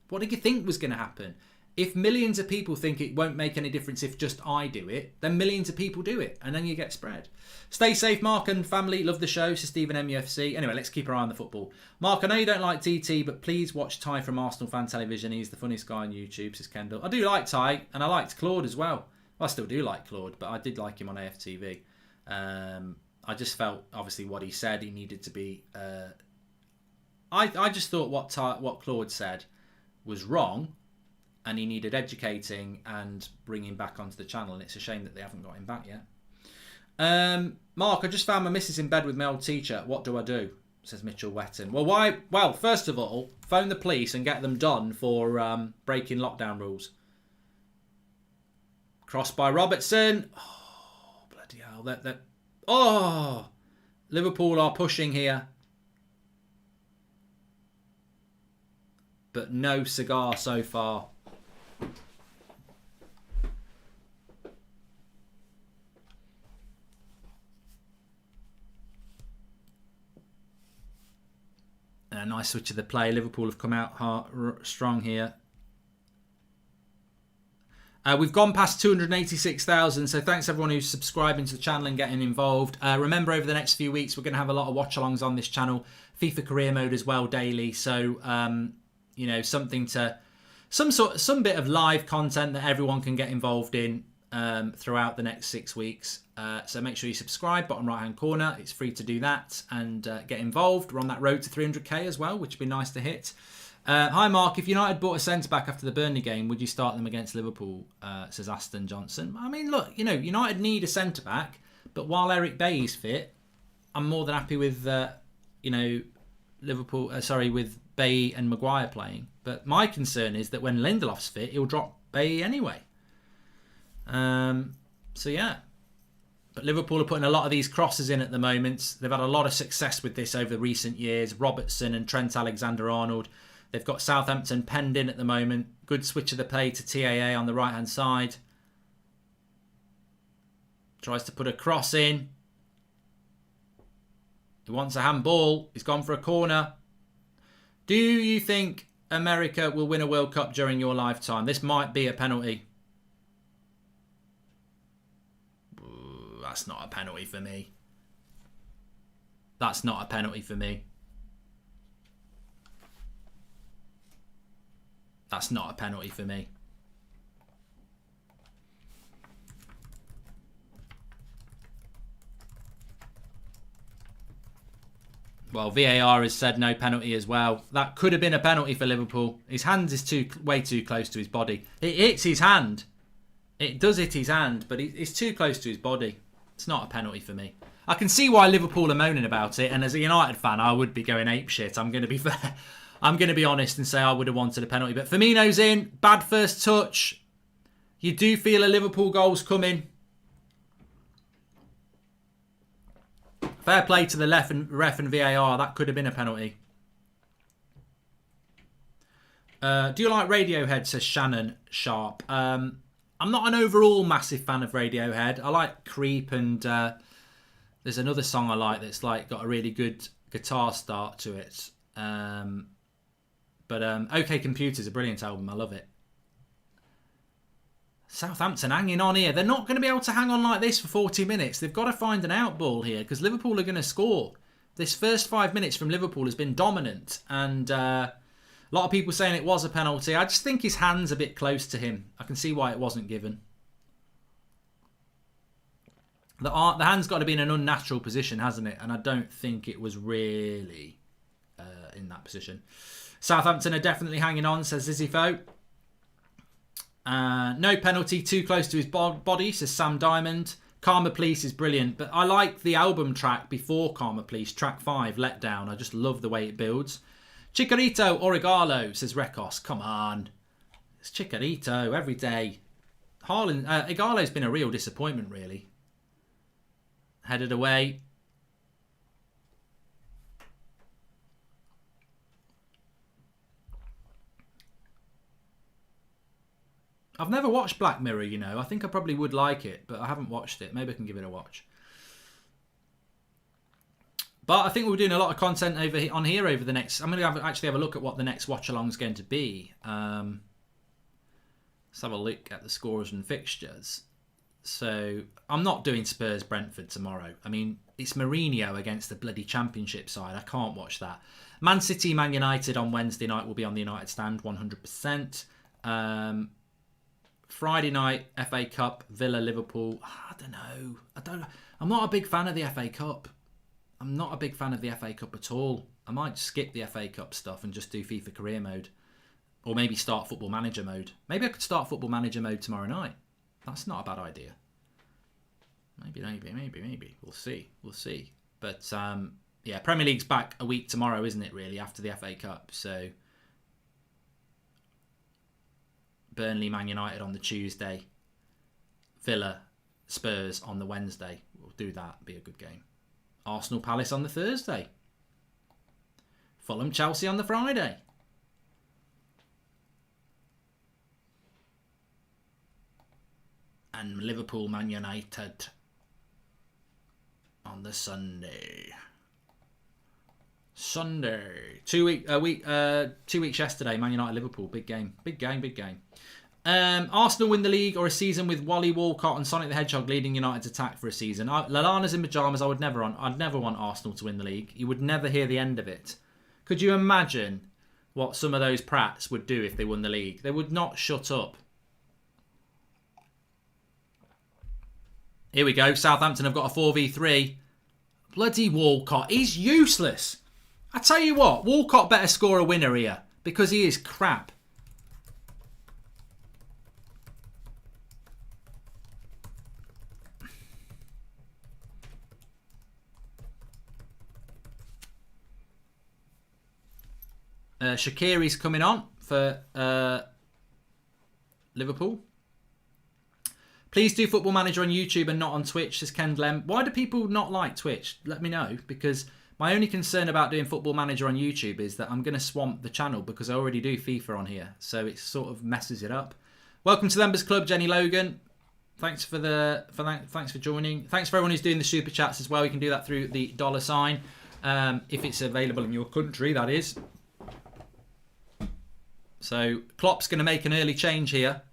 S1: What did you think was going to happen? If millions of people think it won't make any difference if just I do it, then millions of people do it, and then you get spread. Stay safe, Mark and family. Love the show, says Stephen MUFC. Anyway, let's keep our eye on the football. Mark, I know you don't like TT, but please watch Ty from Arsenal Fan Television. He's the funniest guy on YouTube, says Kendall. I do like Ty, and I liked Claude as well. I still do like Claude, but I did like him on AFTV. I just felt, obviously, what he said, he needed to be... I just thought what Claude said was wrong, and he needed educating and bringing back onto the channel, and it's a shame that they haven't got him back yet. Mark, I just found my missus in bed with my old teacher. What do I do? Says Mitchell Wetton. Well, why? Well, first of all, phone the police and get them done for breaking lockdown rules. Crossed by Robertson. Oh, bloody hell. Oh, Liverpool are pushing here. But no cigar so far. A nice switch of the play. Liverpool have come out strong here. We've gone past 286,000, so thanks everyone who's subscribing to the channel and getting involved. Remember, over the next few weeks, we're going to have a lot of watch-alongs on this channel. FIFA Career Mode as well, daily. So, you know, some bit of live content that everyone can get involved in throughout the next 6 weeks. So make sure you subscribe, bottom right-hand corner. It's free to do that and get involved. We're on that road to 300k as well, which would be nice to hit. Hi Mark, if United bought a centre-back after the Burnley game, would you start them against Liverpool, says Aston Johnson. I mean, look, you know, United need a centre-back, but while Eric Bailly is fit, I'm more than happy with, you know, Liverpool, with Bailly and Maguire playing. But my concern is that when Lindelof's fit, he'll drop Bailly anyway. So yeah. But Liverpool are putting a lot of these crosses in at the moment. They've had a lot of success with this over recent years. Robertson and Trent Alexander-Arnold. They've got Southampton penned in at the moment. Good switch of the play to TAA on the right-hand side. Tries to put a cross in. He wants a handball. He's gone for a corner. Do you think America will win a World Cup during your lifetime? This might be a penalty. Ooh, that's not a penalty for me. That's not a penalty for me. That's not a penalty for me. Well, VAR has said no penalty as well. That could have been a penalty for Liverpool. His hand is way too close to his body. It hits his hand. It does hit his hand, but it's too close to his body. It's not a penalty for me. I can see why Liverpool are moaning about it, and as a United fan, I would be going apeshit. I'm going to be fair. I'm going to be honest and say I would have wanted a penalty. But Firmino's in. Bad first touch. You do feel a Liverpool goal's coming. Fair play to the ref and VAR. That could have been a penalty. Do you like Radiohead, says Shannon Sharp. I'm not an overall massive fan of Radiohead. I like Creep, and there's another song I like that's like got a really good guitar start to it. But OK Computer's a brilliant album. I love it. Southampton hanging on here. They're not going to be able to hang on like this for 40 minutes. They've got to find an out ball here because Liverpool are going to score. This first 5 minutes from Liverpool has been dominant. And a lot of people saying it was a penalty. I just think his hand's a bit close to him. I can see why it wasn't given. The hand's got to be in an unnatural position, hasn't it? And I don't think it was really in that position. Southampton are definitely hanging on, says Zizifo. No penalty, too close to his body, says Sam Diamond. Karma Police is brilliant, but I like the album track before Karma Police, track 5, Let Down. I just love the way it builds. Chicharito Origalo, says Rekos. Come on. It's Chicharito every day. Igalo's been a real disappointment, really. Headed away. I've never watched Black Mirror, you know. I think I probably would like it, but I haven't watched it. Maybe I can give it a watch. But I think we're doing a lot of content on here over the next... I'm going to actually have a look at what the next watch-along is going to be. Let's have a look at the scores and fixtures. So, I'm not doing Spurs-Brentford tomorrow. I mean, it's Mourinho against the bloody Championship side. I can't watch that. Man City, Man United on Wednesday night will be on the United stand, 100%. Friday night, FA Cup, Villa, Liverpool. I don't know. I'm not a big fan of the FA Cup. I'm not a big fan of the FA Cup at all. I might skip the FA Cup stuff and just do FIFA Career Mode. Or maybe start Football Manager Mode. Maybe I could start Football Manager Mode tomorrow night. That's not a bad idea. Maybe. We'll see. But, yeah, Premier League's back a week tomorrow, isn't it, really, after the FA Cup. So... Burnley, Man United on the Tuesday. Villa, Spurs on the Wednesday. We'll do that. Be a good game. Arsenal, Palace on the Thursday. Fulham, Chelsea on the Friday. And Liverpool, Man United on the Sunday. 2 weeks yesterday, Man United, Liverpool. Big game. Arsenal win the league or a season with Wally Walcott and Sonic the Hedgehog leading United's attack for a season. Lallana's in pyjamas. I'd never want Arsenal to win the league. You would never hear the end of it. Could you imagine what some of those prats would do if they won the league? They would not shut up. Here we go. Southampton have got a 4v3. Bloody Walcott. He's useless. I tell you what, Walcott better score a winner here because he is crap. Shaqiri's coming on for Liverpool. Please do Football Manager on YouTube and not on Twitch, says Ken Glenn. Why do people not like Twitch? Let me know, because my only concern about doing Football Manager on YouTube is that I'm going to swamp the channel because I already do FIFA on here, so it sort of messes it up. Welcome to the Members Club, Jenny Logan. Thanks for joining. Thanks for everyone who's doing the super chats as well. You can do that through the $sign if it's available in your country, that is. So Klopp's going to make an early change here.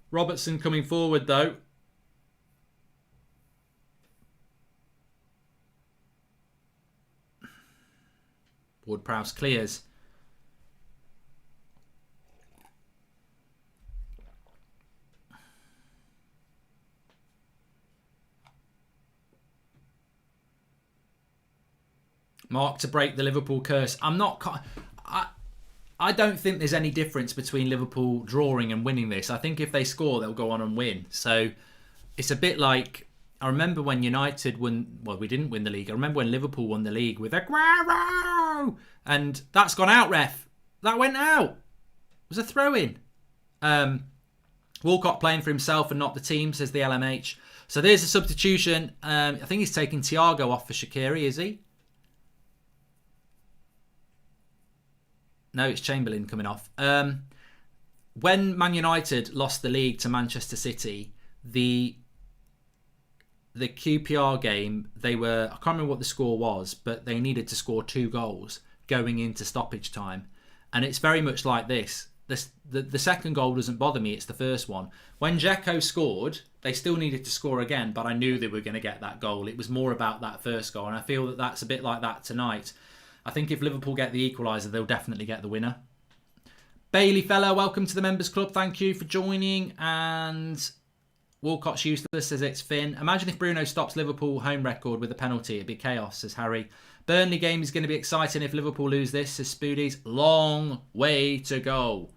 S1: Robertson coming forward though. Ward-Prowse clears. Mark to break the Liverpool curse. I don't think there's any difference between Liverpool drawing and winning this. I think if they score, they'll go on and win. So it's a bit like, I remember when United won, well, we didn't win the league. I remember when Liverpool won the league with Aguero. And that's gone out, ref. That went out. It was a throw-in. Walcott playing for himself and not the team, says the LMH. So there's a substitution. I think he's taking Thiago off for Shaqiri, is he? No, it's Chamberlain coming off. When Man United lost the league to Manchester City, the QPR game, I can't remember what the score was, but they needed to score 2 goals going into stoppage time. And it's very much like this. The second goal doesn't bother me, it's the first one. When Dzeko scored, they still needed to score again, but I knew they were going to get that goal. It was more about that first goal, and I feel that that's a bit like that tonight. I think if Liverpool get the equaliser, they'll definitely get the winner. Bailey Fella, welcome to the Members Club. Thank you for joining. And Walcott's useless, says it's Finn. Imagine if Bruno stops Liverpool home record with a penalty. It'd be chaos, says Harry. Burnley game is going to be exciting if Liverpool lose this, says Spoodies. Long way to go.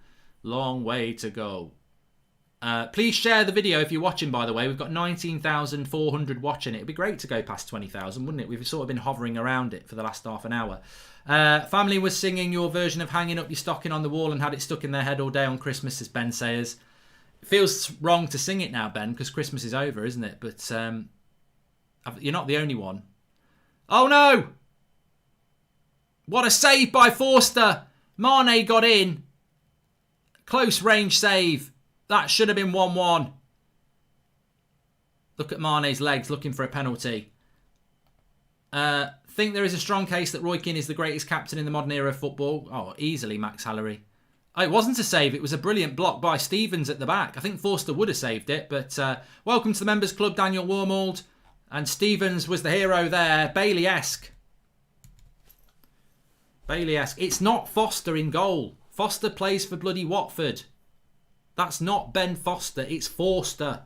S1: Long way to go. Please share the video if you're watching, by the way. We've got 19,400 watching it. It'd be great to go past 20,000, wouldn't it? We've sort of been hovering around it for the last half an hour. Family was singing your version of hanging up your stocking on the wall and had it stuck in their head all day on Christmas, says Ben Sayers. It feels wrong to sing it now, Ben, because Christmas is over, isn't it? But you're not the only one. Oh, no! What a save by Forster! Mane got in. Close range save. That should have been 1-1. Look at Mane's legs looking for a penalty. Think there is a strong case that Roy Keane is the greatest captain in the modern era of football. Oh, easily, Max Hallery. Oh, it wasn't a save. It was a brilliant block by Stevens at the back. I think Forster would have saved it. But welcome to the Members Club, Daniel Wormold. And Stevens was the hero there. Bailey-esque. Bailey-esque. It's not Foster in goal. Foster plays for bloody Watford. That's not Ben Foster, it's Forster.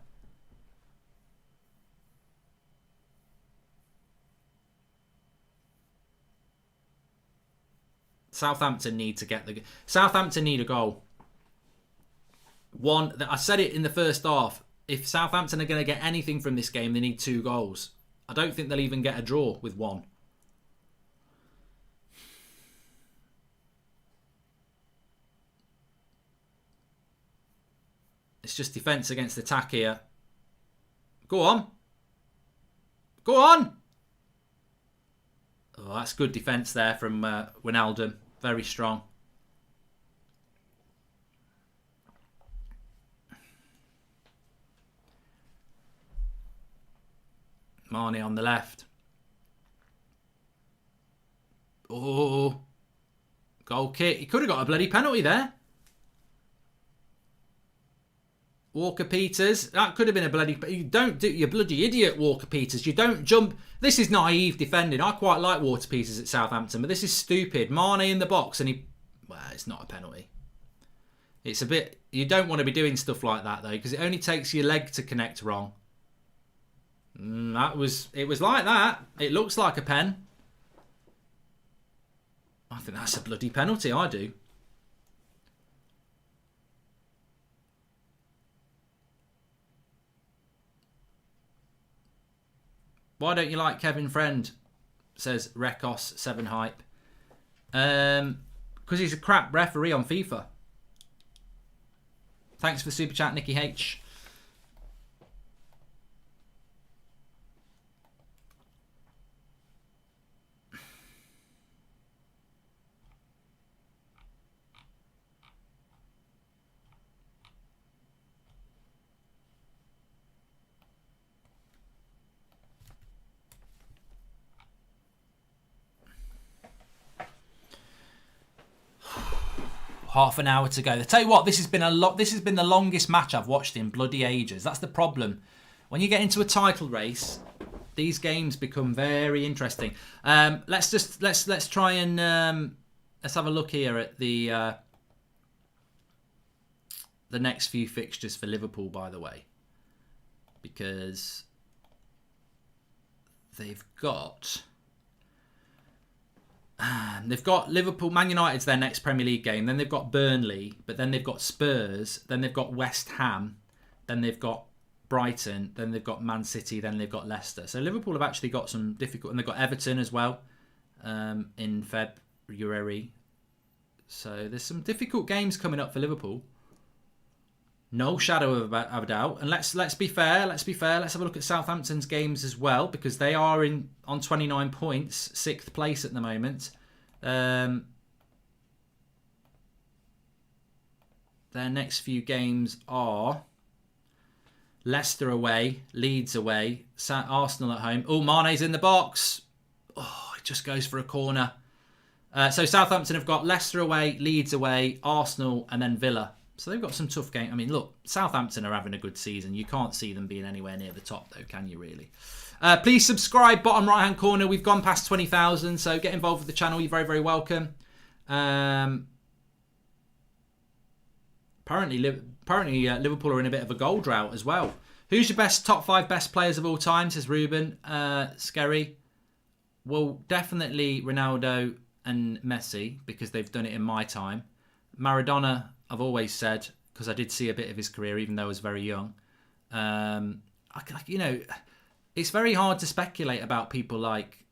S1: Southampton need to get Southampton need a goal. I said it in the first half. If Southampton are going to get anything from this game, they need 2 goals. I don't think they'll even get a draw with 1. It's just defence against attack here. Go on. Go on. Oh, that's good defence there from Wijnaldum. Very strong. Mane on the left. Oh. Goal kick. He could have got a bloody penalty there. Walker Peters. That could have been a bloody... You don't do... You bloody idiot, Walker Peters. You don't jump... This is naive defending. I quite like Walker Peters at Southampton, but this is stupid. Mane in the box and he... Well, it's not a penalty. It's a bit... You don't want to be doing stuff like that, though, because it only takes your leg to connect wrong. That was... It was like that. It looks like a pen. I think that's a bloody penalty, I do. Why don't you like Kevin Friend? Says Rekos7 Hype. Because he's a crap referee on FIFA. Thanks for the super chat, Nicky H. Half an hour to go. I tell you what, this has been the longest match I've watched in bloody ages. That's the problem. When you get into a title race, these games become very interesting. Let's try and let's have a look here at the next few fixtures for Liverpool, by the way, because they've got Liverpool, Man United's their next Premier League game. Then they've got Burnley, but then they've got Spurs. Then they've got West Ham. Then they've got Brighton. Then they've got Man City. Then they've got Leicester. So Liverpool have actually got some difficult, and they've got Everton as well in February. So there's some difficult games coming up for Liverpool. No shadow of a doubt. And let's be fair. Let's have a look at Southampton's games as well, because they are on 29 points, 6th place at the moment. Their next few games are Leicester away, Leeds away, Arsenal at home. Oh, Mane's in the box. Oh, it just goes for a corner. So Southampton have got Leicester away, Leeds away, Arsenal, and then Villa. So they've got some tough games. I mean, look, Southampton are having a good season. You can't see them being anywhere near the top, though, can you, really? Please subscribe, bottom right-hand corner. We've gone past 20,000, so get involved with the channel. You're very, very welcome. Apparently, Liverpool are in a bit of a goal drought as well. Who's your top 5 best players of all time, says Ruben. Scary. Well, definitely Ronaldo and Messi, because they've done it in my time. Maradona, I've always said, because I did see a bit of his career, even though I was very young. It's very hard to speculate about people like...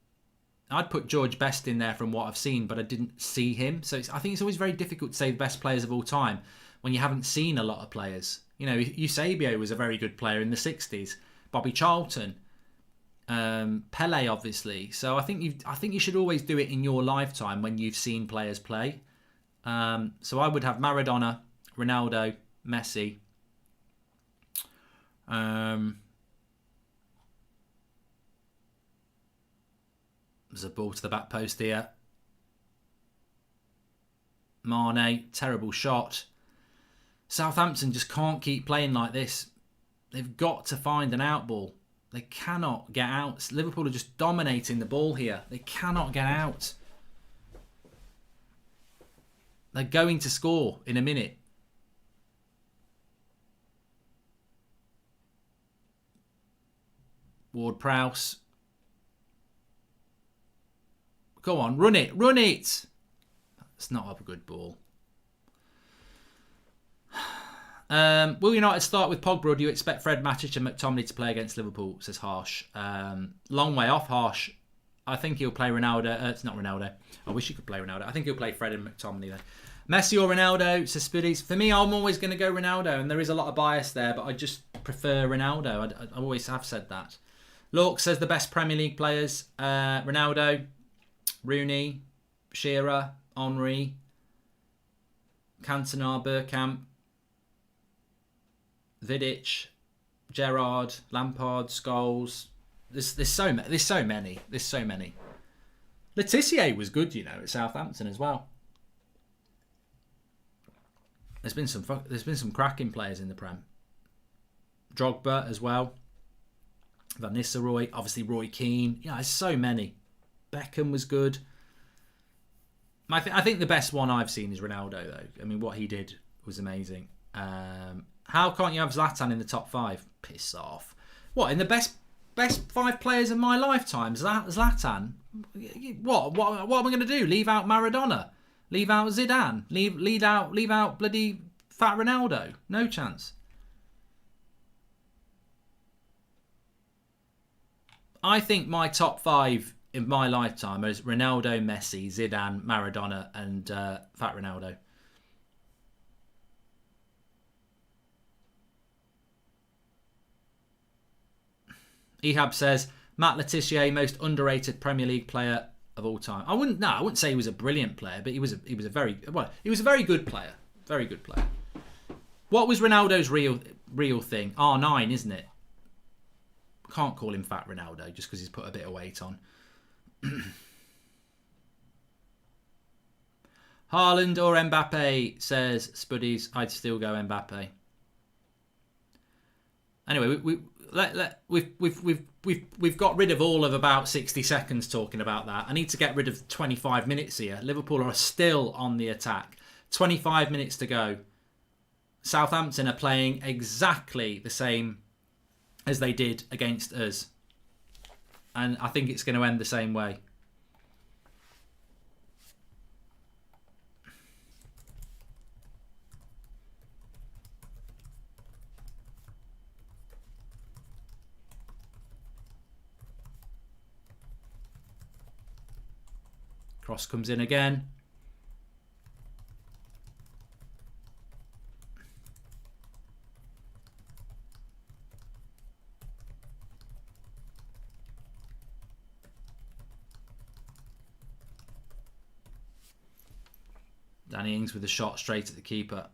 S1: I'd put George Best in there from what I've seen, but I didn't see him. So I think it's always very difficult to say the best players of all time when you haven't seen a lot of players. You know, Eusebio was a very good player in the 60s. Bobby Charlton. Pele, obviously. So I think you should always do it in your lifetime when you've seen players play. So I would have Maradona, Ronaldo, Messi. There's a ball to the back post here. Mane, terrible shot. Southampton just can't keep playing like this. They've got to find an out ball. They cannot get out. Liverpool are just dominating the ball here. They cannot get out. They're going to score in a minute. Ward-Prowse. Go on, run it, run it! That's not a good ball. Will United start with Pogba, or do you expect Fred, Matic and McTominay to play against Liverpool, says Harsh. Long way off, Harsh. I think he'll play Ronaldo. It's not Ronaldo. I wish he could play Ronaldo. I think he'll play Fred and McTominay though. Messi or Ronaldo, says Spiddies. For me, I'm always going to go Ronaldo, and there is a lot of bias there, but I just prefer Ronaldo. I always have said that. Lork says the best Premier League players. Ronaldo, Rooney, Shearer, Henry, Cantona, Bergkamp, Vidic, Gerrard, Lampard, Scholes. There's so many. Letitia was good, you know, at Southampton as well. There's been some cracking players in the Prem. Drogba as well. Van Nistelrooy, obviously Roy Keane. There's so many. Beckham was good. I think the best one I've seen is Ronaldo, though. I mean, what he did was amazing. How can't you have Zlatan in the top 5? Piss off. What, in the best 5 players of my lifetime? Zlatan? What am I going to do? Leave out Maradona? Leave out Zidane? Leave out bloody fat Ronaldo? No chance. I think my top 5 in my lifetime is Ronaldo, Messi, Zidane, Maradona, and fat Ronaldo. Ehab says Matt Letizia, most underrated Premier League player of all time. I wouldn't say he was a brilliant player, but he was a very good player. Very good player. What was Ronaldo's real thing? R9, isn't it? Can't call him fat Ronaldo just because he's put a bit of weight on. Haaland or Mbappe, says Spuddies. I'd still go Mbappe. Anyway, we've got rid of all of about 60 seconds talking about that. I need to get rid of 25 minutes here. Liverpool are still on the attack. 25 minutes to go. Southampton are playing exactly the same as they did against us. And I think it's going to end the same way. Cross comes in again. Danny Ings with a shot straight at the keeper.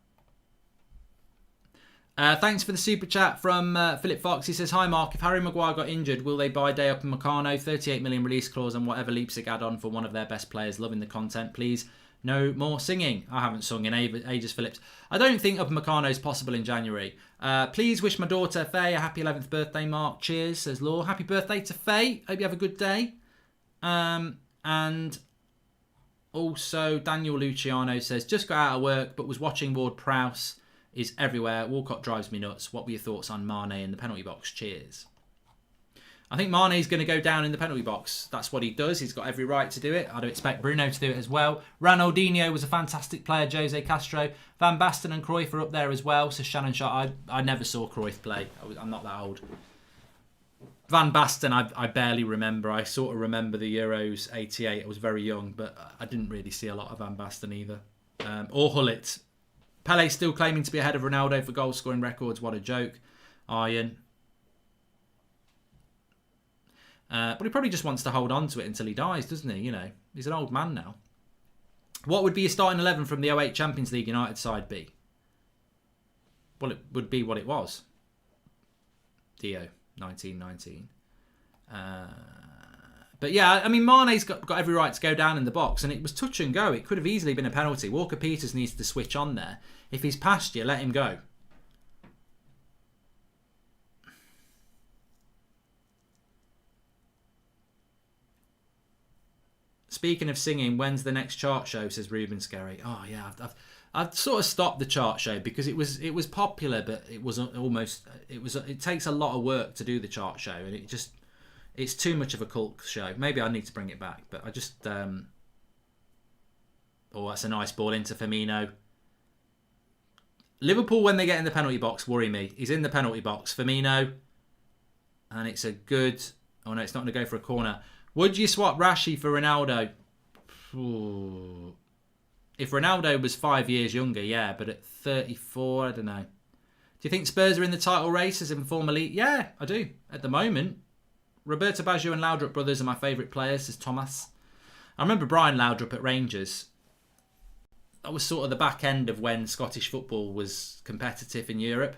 S1: Thanks for the super chat from Philip Fox. He says, hi Mark, if Harry Maguire got injured, will they buy Day Up and Meccano? 38 million release clause and whatever Leipzig add on for one of their best players. Loving the content, please. No more singing. I haven't sung in ages, Phillips. I don't think Up and Meccano is possible in January. Please wish my daughter Faye a happy 11th birthday, Mark. Cheers, says Law. Happy birthday to Faye. Hope you have a good day. And also, Daniel Luciano says, just got out of work but was watching Ward Prowse. Is everywhere. Walcott drives me nuts. What were your thoughts on Mane in the penalty box? Cheers. I think Mane's going to go down in the penalty box. That's what he does. He's got every right to do it. I'd expect Bruno to do it as well. Ronaldinho was a fantastic player. Jose Castro. Van Basten and Cruyff are up there as well. So Shannon Sharp. I never saw Cruyff play. I'm not that old. Van Basten, I barely remember. I sort of remember the Euros 88. I was very young, but I didn't really see a lot of Van Basten either. Or Hullet. Pele still claiming to be ahead of Ronaldo for goal scoring records. What a joke. Iron. But he probably just wants to hold on to it until he dies, doesn't he? You know, he's an old man now. What would be your starting 11 from the 08 Champions League United side be? Well, it would be what it was. Dio, 1919. But yeah, I mean, Mane's got every right to go down in the box, and it was touch and go. It could have easily been a penalty. Walker-Peters needs to switch on there. If he's past you, let him go. Speaking of singing, when's the next chart show? Says Ruben Scarry. Oh yeah, I've sort of stopped the chart show because it was popular, but it takes a lot of work to do the chart show, and it's too much of a cult show. Maybe I need to bring it back, but I just oh, that's a nice ball into Firmino. Liverpool, when they get in the penalty box, worry me. He's in the penalty box, Firmino, and it's a good. Oh no, it's not going to go for a corner. Would you swap Rashi for Ronaldo? Ooh. If Ronaldo was 5 years younger, yeah, but at 34, I don't know. Do you think Spurs are in the title race as in former league? Yeah, I do. At the moment. Roberto Baggio and Laudrup brothers are my favourite players, says Thomas. I remember Brian Laudrup at Rangers. That was sort of the back end of when Scottish football was competitive in Europe.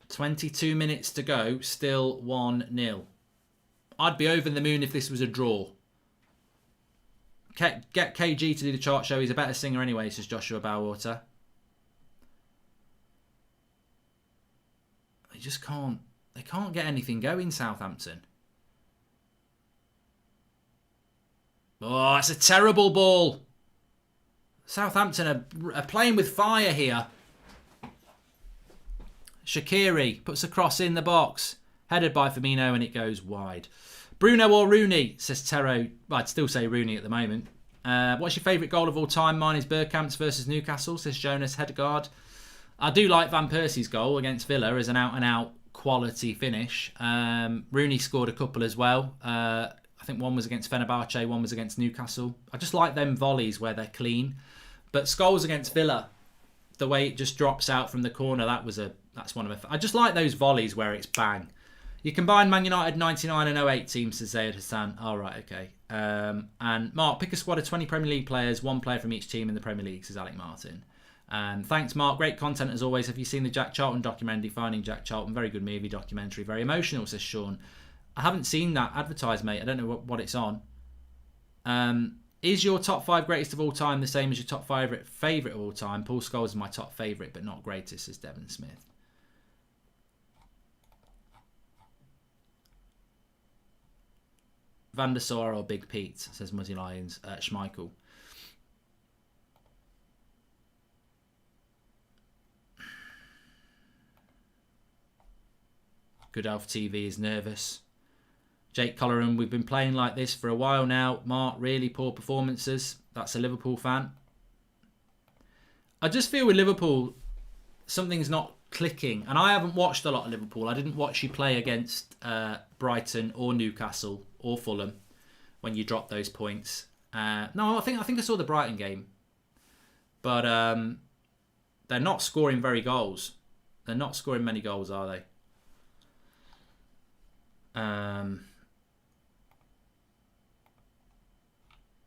S1: "22 minutes to go, still 1-0. I'd be over the moon if this was a draw. Get KG to do the chart show. He's a better singer anyway, says Joshua Bowater. They just can't. They can't get anything going, Southampton. Oh, it's a terrible ball. Southampton are playing with fire here. Shaqiri puts a cross in the box. Headed by Firmino and it goes wide. Bruno or Rooney, says Tero. Well, I'd still say Rooney at the moment. What's your favourite goal of all time? Mine is Bergkamp's versus Newcastle, says Jonas Hedegaard. I do like Van Persie's goal against Villa as an out-and-out quality finish. Rooney scored a couple as well. I think one was against Fenerbahce, one was against Newcastle. I just like them volleys where they're clean. But Scholes against Villa, the way it just drops out from the corner, that's one of my... I just like those volleys where it's bang. You combine Man United 99 and 08 teams, says Zayed Hassan. Oh, right, okay. And Mark, pick a squad of 20 Premier League players, one player from each team in the Premier League, says Alec Martin. Thanks, Mark. Great content as always. Have you seen the Jack Charlton documentary, Finding Jack Charlton? Very good movie documentary. Very emotional, says Sean. I haven't seen that advertised, mate. I don't know what it's on. Is your top 5 greatest of all time the same as your top 5 favourite of all time? Paul Scholes is my top favourite, but not greatest, says Devon Smith. Van der Sar or Big Pete, says Muzzy Lions. Schmeichel. Good Alf TV is nervous. Jake Colleran, we've been playing like this for a while now. Mark, really poor performances. That's a Liverpool fan. I just feel with Liverpool, something's not clicking. And I haven't watched a lot of Liverpool. I didn't watch you play against Brighton or Newcastle or Fulham when you dropped those points. No, I think I saw the Brighton game. But they're not scoring very goals. They're not scoring many goals, are they?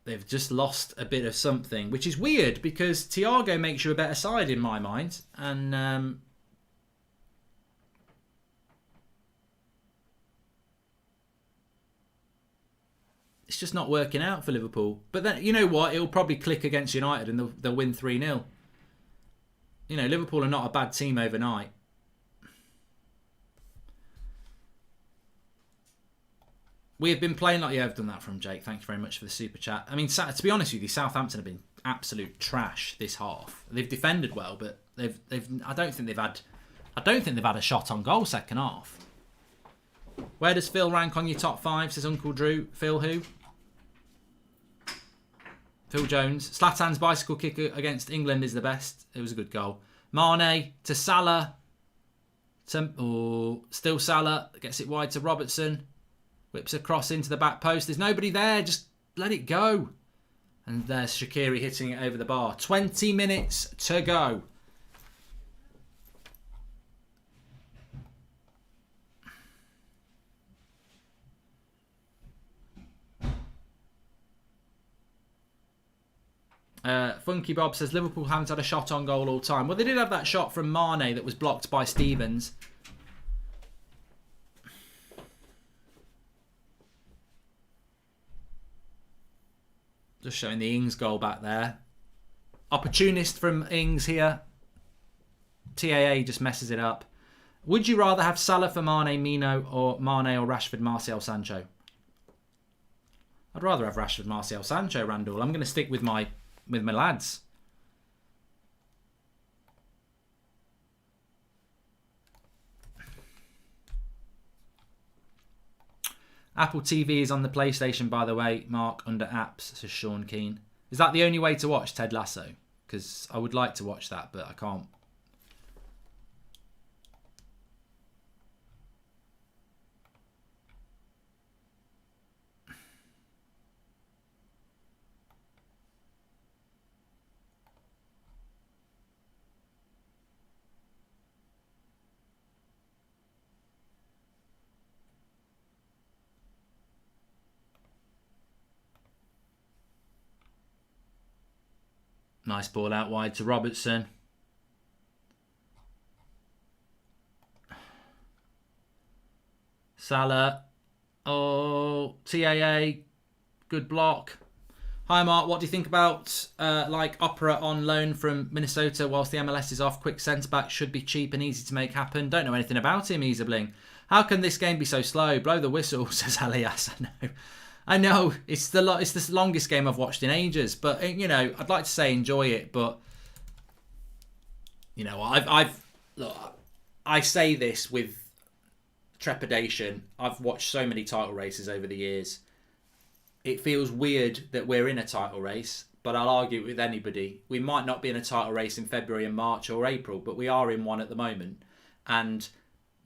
S1: They've just lost a bit of something, which is weird because Thiago makes you a better side in my mind. And it's just not working out for Liverpool. But then, you know what? It'll probably click against United and they'll win 3-0. You know, Liverpool are not a bad team overnight. We have been playing like... Yeah, I've done that from Jake. Thank you very much for the super chat. I mean, to be honest with you, Southampton have been absolute trash this half. They've defended well, but I don't think they've had a shot on goal second half. Where does Phil rank on your top 5? Says Uncle Drew. Phil who? Phil Jones. Zlatan's bicycle kick against England is the best. It was a good goal. Mane to Salah. Still Salah. Gets it wide to Robertson. Whips a cross into the back post. There's nobody there. Just let it go. And there's Shaqiri hitting it over the bar. 20 minutes to go. Funky Bob says Liverpool haven't had a shot on goal all time. Well, they did have that shot from Mane that was blocked by Stevens. Just showing the Ings goal back there. Opportunist from Ings here. TAA just messes it up. Would you rather have Salah for Mane, Mino, or Mane or Rashford, Martial, Sancho? I'd rather have Rashford, Martial, Sancho, Randall. I'm going to stick with my lads. Apple TV is on the PlayStation, by the way, Mark, under apps, says Sean Keane. Is that the only way to watch Ted Lasso? Because I would like to watch that, but I can't. Nice ball out wide to Robertson. Salah. Oh, TAA. Good block. Hi Mark, what do you think about like Opera on loan from Minnesota whilst the MLS is off? Quick centre back should be cheap and easy to make happen. Don't know anything about him, Easabling. How can this game be so slow? Blow the whistle, says Elias. I know. It's the longest game I've watched in ages, but you know, I'd like to say enjoy it, but you know, I say this with trepidation. I've watched so many title races over the years. It feels weird that we're in a title race, but I'll argue it with anybody. We might not be in a title race in February and March or April, but we are in one at the moment. And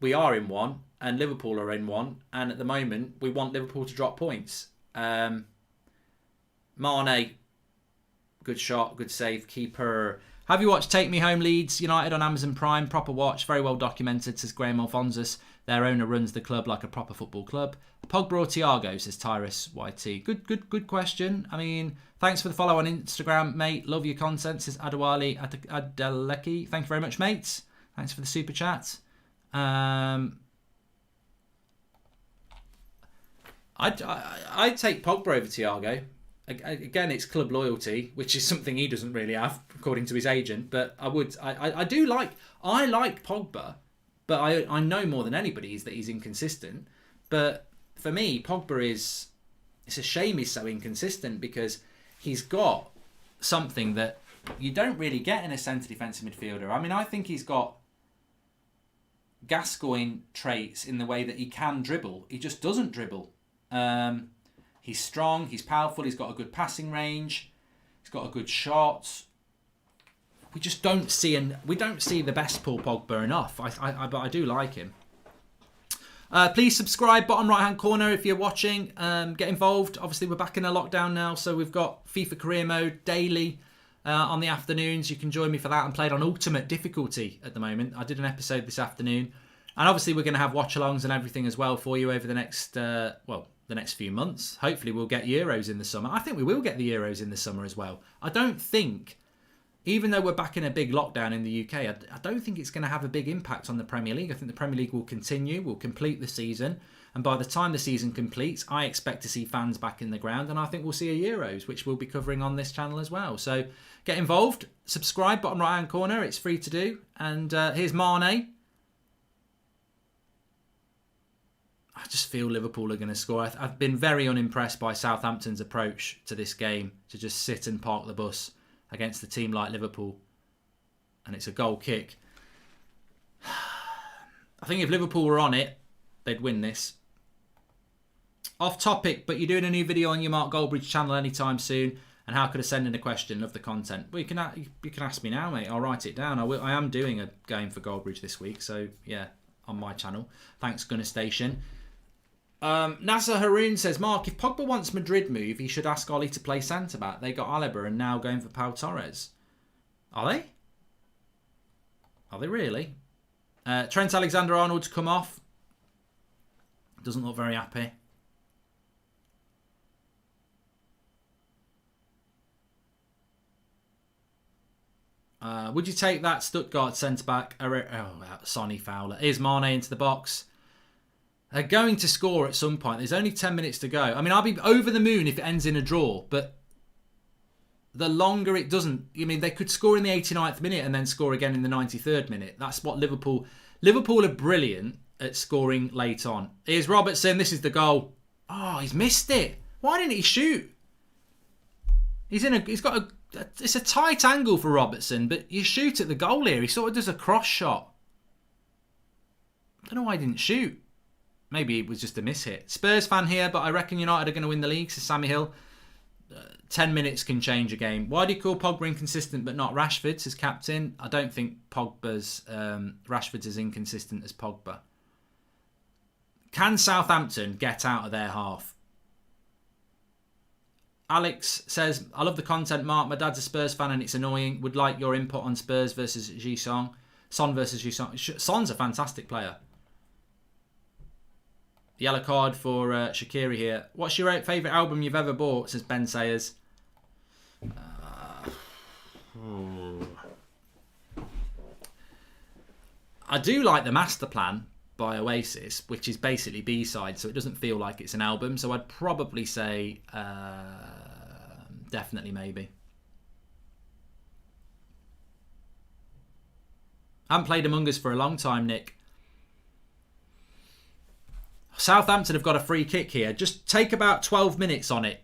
S1: we are in one, and Liverpool are in one, and at the moment, we want Liverpool to drop points. Mane, good shot, good save, keeper. Have you watched Take Me Home Leeds United on Amazon Prime? Proper watch, very well documented, says Graham Alphonsus. Their owner runs the club like a proper football club. Pogba or Thiago, says Tyrus YT. Good question. I mean, thanks for the follow on Instagram, mate. Love your content, says Adewale Adeleki. Thank you very much, mates. Thanks for the super chat. I'd take Pogba over Thiago. Again, it's club loyalty, which is something he doesn't really have, according to his agent. But I like Pogba, but I know more than anybody is that he's inconsistent. But for me, Pogba it's a shame he's so inconsistent because he's got something that you don't really get in a centre defensive midfielder. I mean, I think he's got Gascoigne traits in the way that he can dribble. He just doesn't dribble. He's strong, he's powerful, he's got a good passing range, he's got a good shot. We just don't see the best Paul Pogba enough. But I do like him. Please subscribe, bottom right hand corner if you're watching. Get involved. Obviously we're back in a lockdown now, so we've got FIFA career mode daily on the afternoons. You can join me for that. I'm played on ultimate difficulty at the moment. I did an episode this afternoon, and obviously we're going to have watch alongs and everything as well for you over the next the next few months. Hopefully we'll get Euros in the summer. I think we will get the Euros in the summer as well. I don't think, even though we're back in a big lockdown in the UK, I don't think it's going to have a big impact on the Premier League. I think the Premier League will continue, will complete the season, and by the time the season completes, I expect to see fans back in the ground, and I think we'll see a Euros, which we'll be covering on this channel as well. So get involved, subscribe, bottom right hand corner, it's free to do. And here's Mane. I just feel Liverpool are going to score. I've been very unimpressed by Southampton's approach to this game, to just sit and park the bus against a team like Liverpool. And it's a goal kick. I think if Liverpool were on it, they'd win this. Off topic, but you're doing a new video on your Mark Goldbridge channel anytime soon. And how could I send in a question? Love the content. Well, you can ask me now, mate. I'll write it down. I am doing a game for Goldbridge this week. So, yeah, on my channel. Thanks, Gunner Station. Nasser Haroon says, Mark, if Pogba wants Madrid move, he should ask Ollie to play centre-back. They got Alaba and now going for Pau Torres. Are they? Are they really? Trent Alexander-Arnold's come off. Doesn't look very happy. Would you take that Stuttgart centre-back? Sonny Fowler. Here's Mane into the box. They're going to score at some point. There's only 10 minutes to go. I mean, I'll be over the moon if it ends in a draw, but the longer it doesn't... I mean, they could score in the 89th minute and then score again in the 93rd minute. That's what Liverpool are brilliant at scoring late on. Here's Robertson. This is the goal. Oh, he's missed it. Why didn't he shoot? It's a tight angle for Robertson, but you shoot at the goal here. He sort of does a cross shot. I don't know why he didn't shoot. Maybe it was just a miss hit. Spurs fan here, but I reckon United are going to win the league, says Sammy Hill. 10 minutes can change a game. Why do you call Pogba inconsistent but not Rashford, says captain? I don't think Rashford's as inconsistent as Pogba. Can Southampton get out of their half? Alex says, I love the content, Mark. My dad's a Spurs fan and it's annoying. Would like your input on Spurs versus Ji-Song. Son versus Ji-Song. Son's a fantastic player. Yellow card for Shaqiri here. What's your favourite album you've ever bought, says Ben Sayers. I do like the Master Plan by Oasis, which is basically B-side, so it doesn't feel like it's an album. So I'd probably say Definitely, maybe. I haven't played Among Us for a long time, Nick. Southampton have got a free kick here. Just take about 12 minutes on it.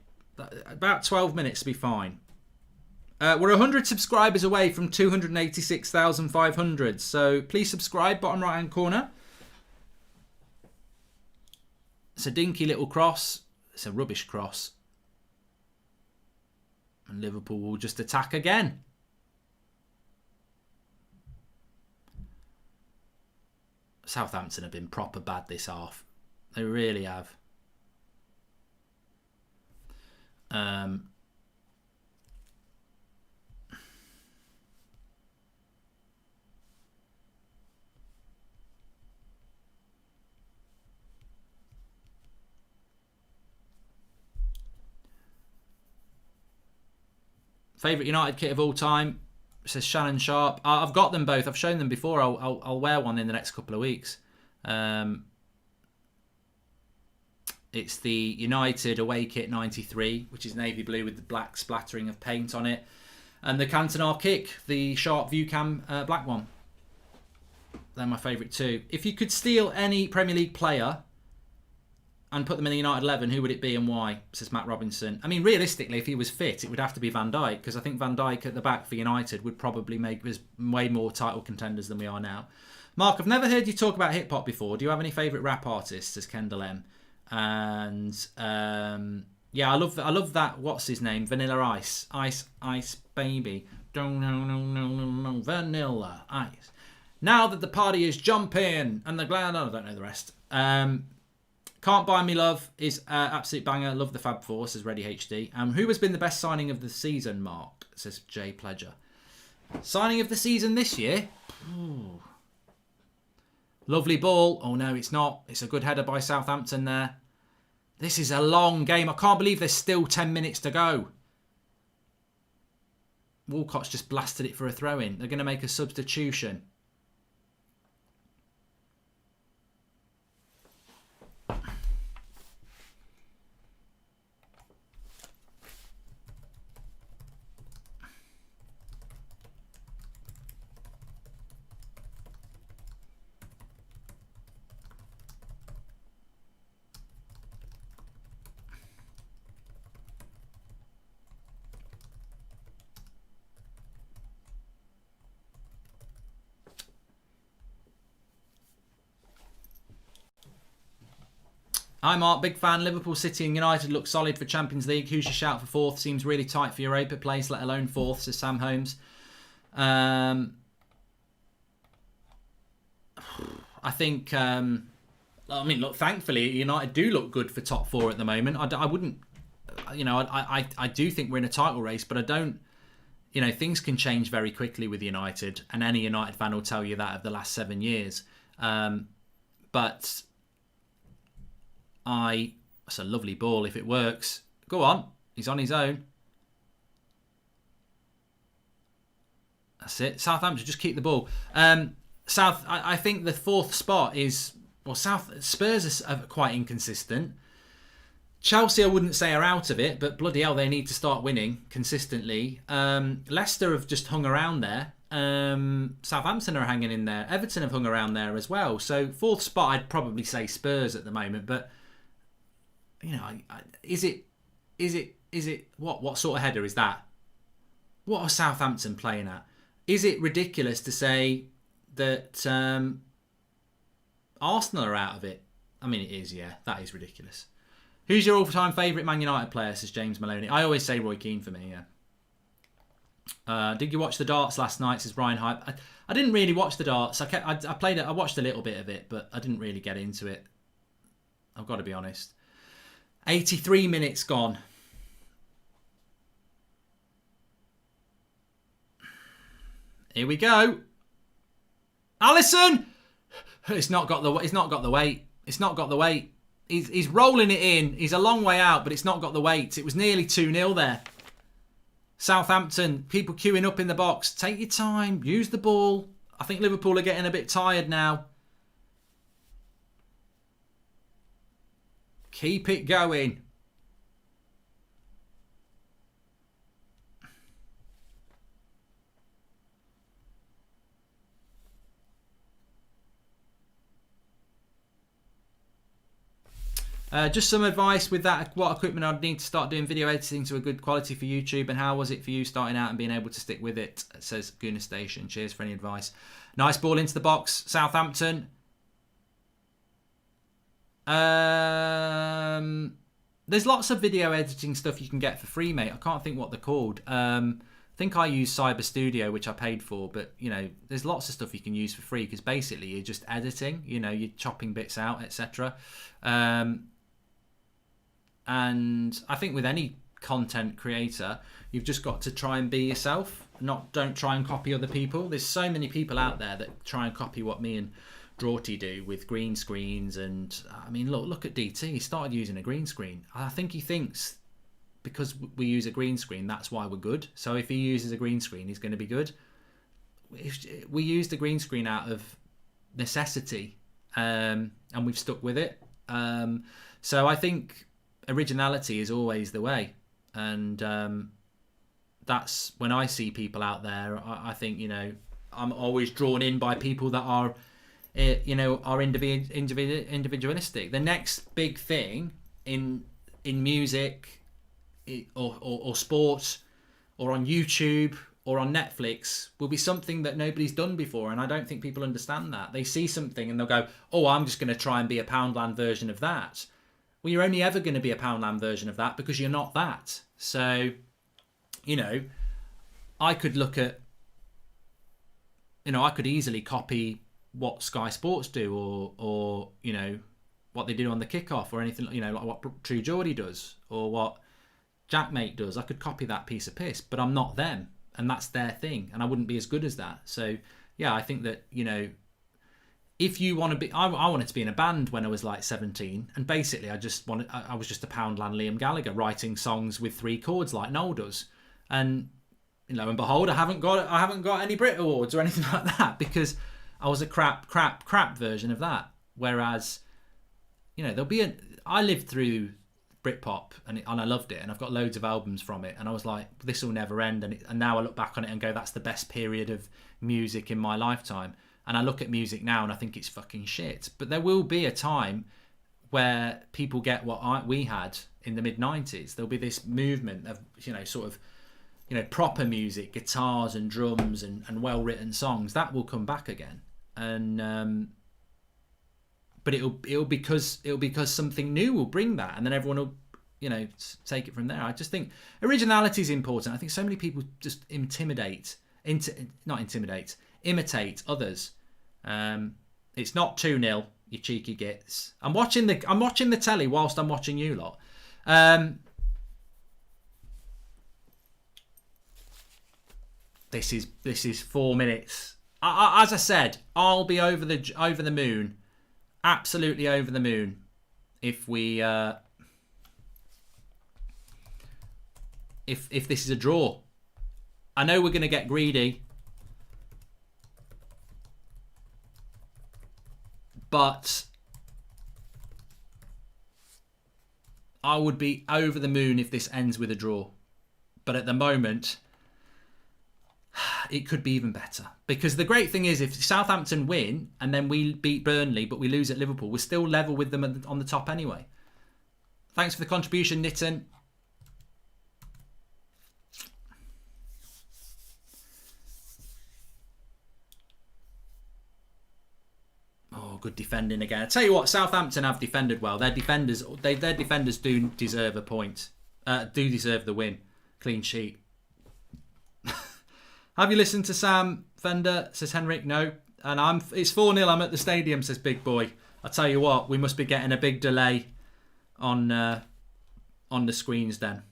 S1: About 12 minutes to be fine. We're 100 subscribers away from 286,500. So please subscribe, bottom right hand corner. It's a dinky little cross. It's a rubbish cross. And Liverpool will just attack again. Southampton have been proper bad this half. They really have. Favourite United kit of all time? It says Shannon Sharp. I've got them both. I've shown them before. I'll wear one in the next couple of weeks. It's the United away kit 93, which is navy blue with the black splattering of paint on it. And the Cantona kick, the Sharp View Cam black one. They're my favourite too. If you could steal any Premier League player and put them in the United 11, who would it be and why? Says Matt Robinson. I mean, realistically, if he was fit, it would have to be Van Dijk, because I think Van Dijk at the back for United would probably make us way more title contenders than we are now. Mark, I've never heard you talk about hip hop before. Do you have any favourite rap artists? Says Kendall M. And yeah, I love that. What's his name? Vanilla Ice, Ice Baby. No, Vanilla Ice. Now that the party is jumping and the glad, I don't know the rest. Can't Buy Me Love is absolute banger. Love the Fab Four, says Ready HD. Who has been the best signing of the season? Mark, says Jay Pledger. Signing of the season this year. Ooh. Lovely ball. Oh no, it's not. It's a good header by Southampton there. This is a long game. I can't believe there's still 10 minutes to go. Walcott's just blasted it for a throw-in. They're going to make a substitution. Hi Mark, big fan. Liverpool, City and United look solid for Champions League. Who's your shout for fourth? Seems really tight for Europa place, let alone fourth, says Sam Holmes. I think, I mean, look, thankfully, United do look good for top four at the moment. I wouldn't, you know, I do think we're in a title race, but I don't, you know, things can change very quickly with United, and any United fan will tell you that of the last 7 years. But that's a lovely ball if it works. Go on. He's on his own. That's it. Southampton, just keep the ball. I think the fourth spot is, well, Spurs are quite inconsistent. Chelsea, I wouldn't say are out of it, but bloody hell, they need to start winning consistently. Leicester have just hung around there. Southampton are hanging in there. Everton have hung around there as well. So fourth spot, I'd probably say Spurs at the moment, but you know, is it what sort of header is that? What are Southampton playing at? Is it ridiculous to say that Arsenal are out of it? I mean, it is, yeah. That is ridiculous. Who's your all-time favourite Man United player, says James Maloney? I always say Roy Keane for me, yeah. Did you watch the darts last night, says Brian Hype? I didn't really watch the darts. I played it. I watched a little bit of it, but I didn't really get into it. I've got to be honest. 83 minutes gone. Here we go. Alisson! It's not got the weight. It's not got the weight. He's rolling it in. He's a long way out, but it's not got the weight. It was nearly 2-0 there. Southampton, people queuing up in the box. Take your time. Use the ball. I think Liverpool are getting a bit tired now. Keep it going. Just some advice with that. What equipment I'd need to start doing video editing to a good quality for YouTube, and how was it for you starting out and being able to stick with it? Says Gooner Station. Cheers for any advice. Nice ball into the box, Southampton. There's lots of video editing stuff you can get for free, mate. I can't think what they're called. I think I use Cyber Studio, which I paid for, but you know, there's lots of stuff you can use for free because basically you're just editing. You know, you're chopping bits out, etc. And I think with any content creator, you've just got to try and be yourself. Don't try and copy other people. There's so many people out there that try and copy what me and Drawty do with green screens. And I mean, look at DT. He started using a green screen. I think he thinks because we use a green screen, that's why we're good. So if he uses a green screen, he's going to be good. We used a green screen out of necessity, and we've stuck with it. So I think originality is always the way, and that's when I see people out there. I think, you know, I'm always drawn in by people that are, you know, are individualistic. The next big thing in music, or sport, or on YouTube, or on Netflix will be something that nobody's done before, and I don't think people understand that. They see something and they'll go, "Oh, I'm just going to try and be a Poundland version of that." Well, you're only ever going to be a Poundland version of that because you're not that. So, you know, I could look at, you know, I could easily copy what Sky Sports do, or you know, what they do on the kickoff, or anything, you know, like what True Geordie does, or what Jackmate does. I could copy that piece of piss, but I'm not them, and that's their thing, and I wouldn't be as good as that. So yeah, I think that, you know, if you want to be, I wanted to be in a band when I was like 17, and basically I was just a Poundland Liam Gallagher writing songs with 3 chords like Noel does, and lo and behold, I haven't got any Brit Awards or anything like that because I was a crap version of that. Whereas, you know, I lived through Britpop and I loved it, and I've got loads of albums from it, and I was like, this will never end, and now I look back on it and go, that's the best period of music in my lifetime. And I look at music now and I think it's fucking shit. But there will be a time where people get what we had in the mid-90s. There'll be this movement of, you know, sort of, you know, proper music, guitars and drums and well-written songs. That will come back again. And but it'll because something new will bring that, and then everyone will, you know, take it from there. I just think originality is important. I think so many people just imitate others. It's not 2-0, you cheeky gits. I'm watching the telly whilst I'm watching you lot. This is 4 minutes. As I said, I'll be over the moon, absolutely over the moon, if we if this is a draw. I know we're going to get greedy, but I would be over the moon if this ends with a draw. But at the moment, it could be even better. Because the great thing is, if Southampton win and then we beat Burnley but we lose at Liverpool, we're still level with them on the top anyway. Thanks for the contribution, Nitin. Oh, good defending again. I tell you what, Southampton have defended well. Their defenders do deserve a point. Do deserve the win. Clean sheet. Have you listened to Sam Fender? Says Henrik. No. And it's 4-0. I'm at the stadium, says Big Boy. I tell you what, we must be getting a big delay on the screens then.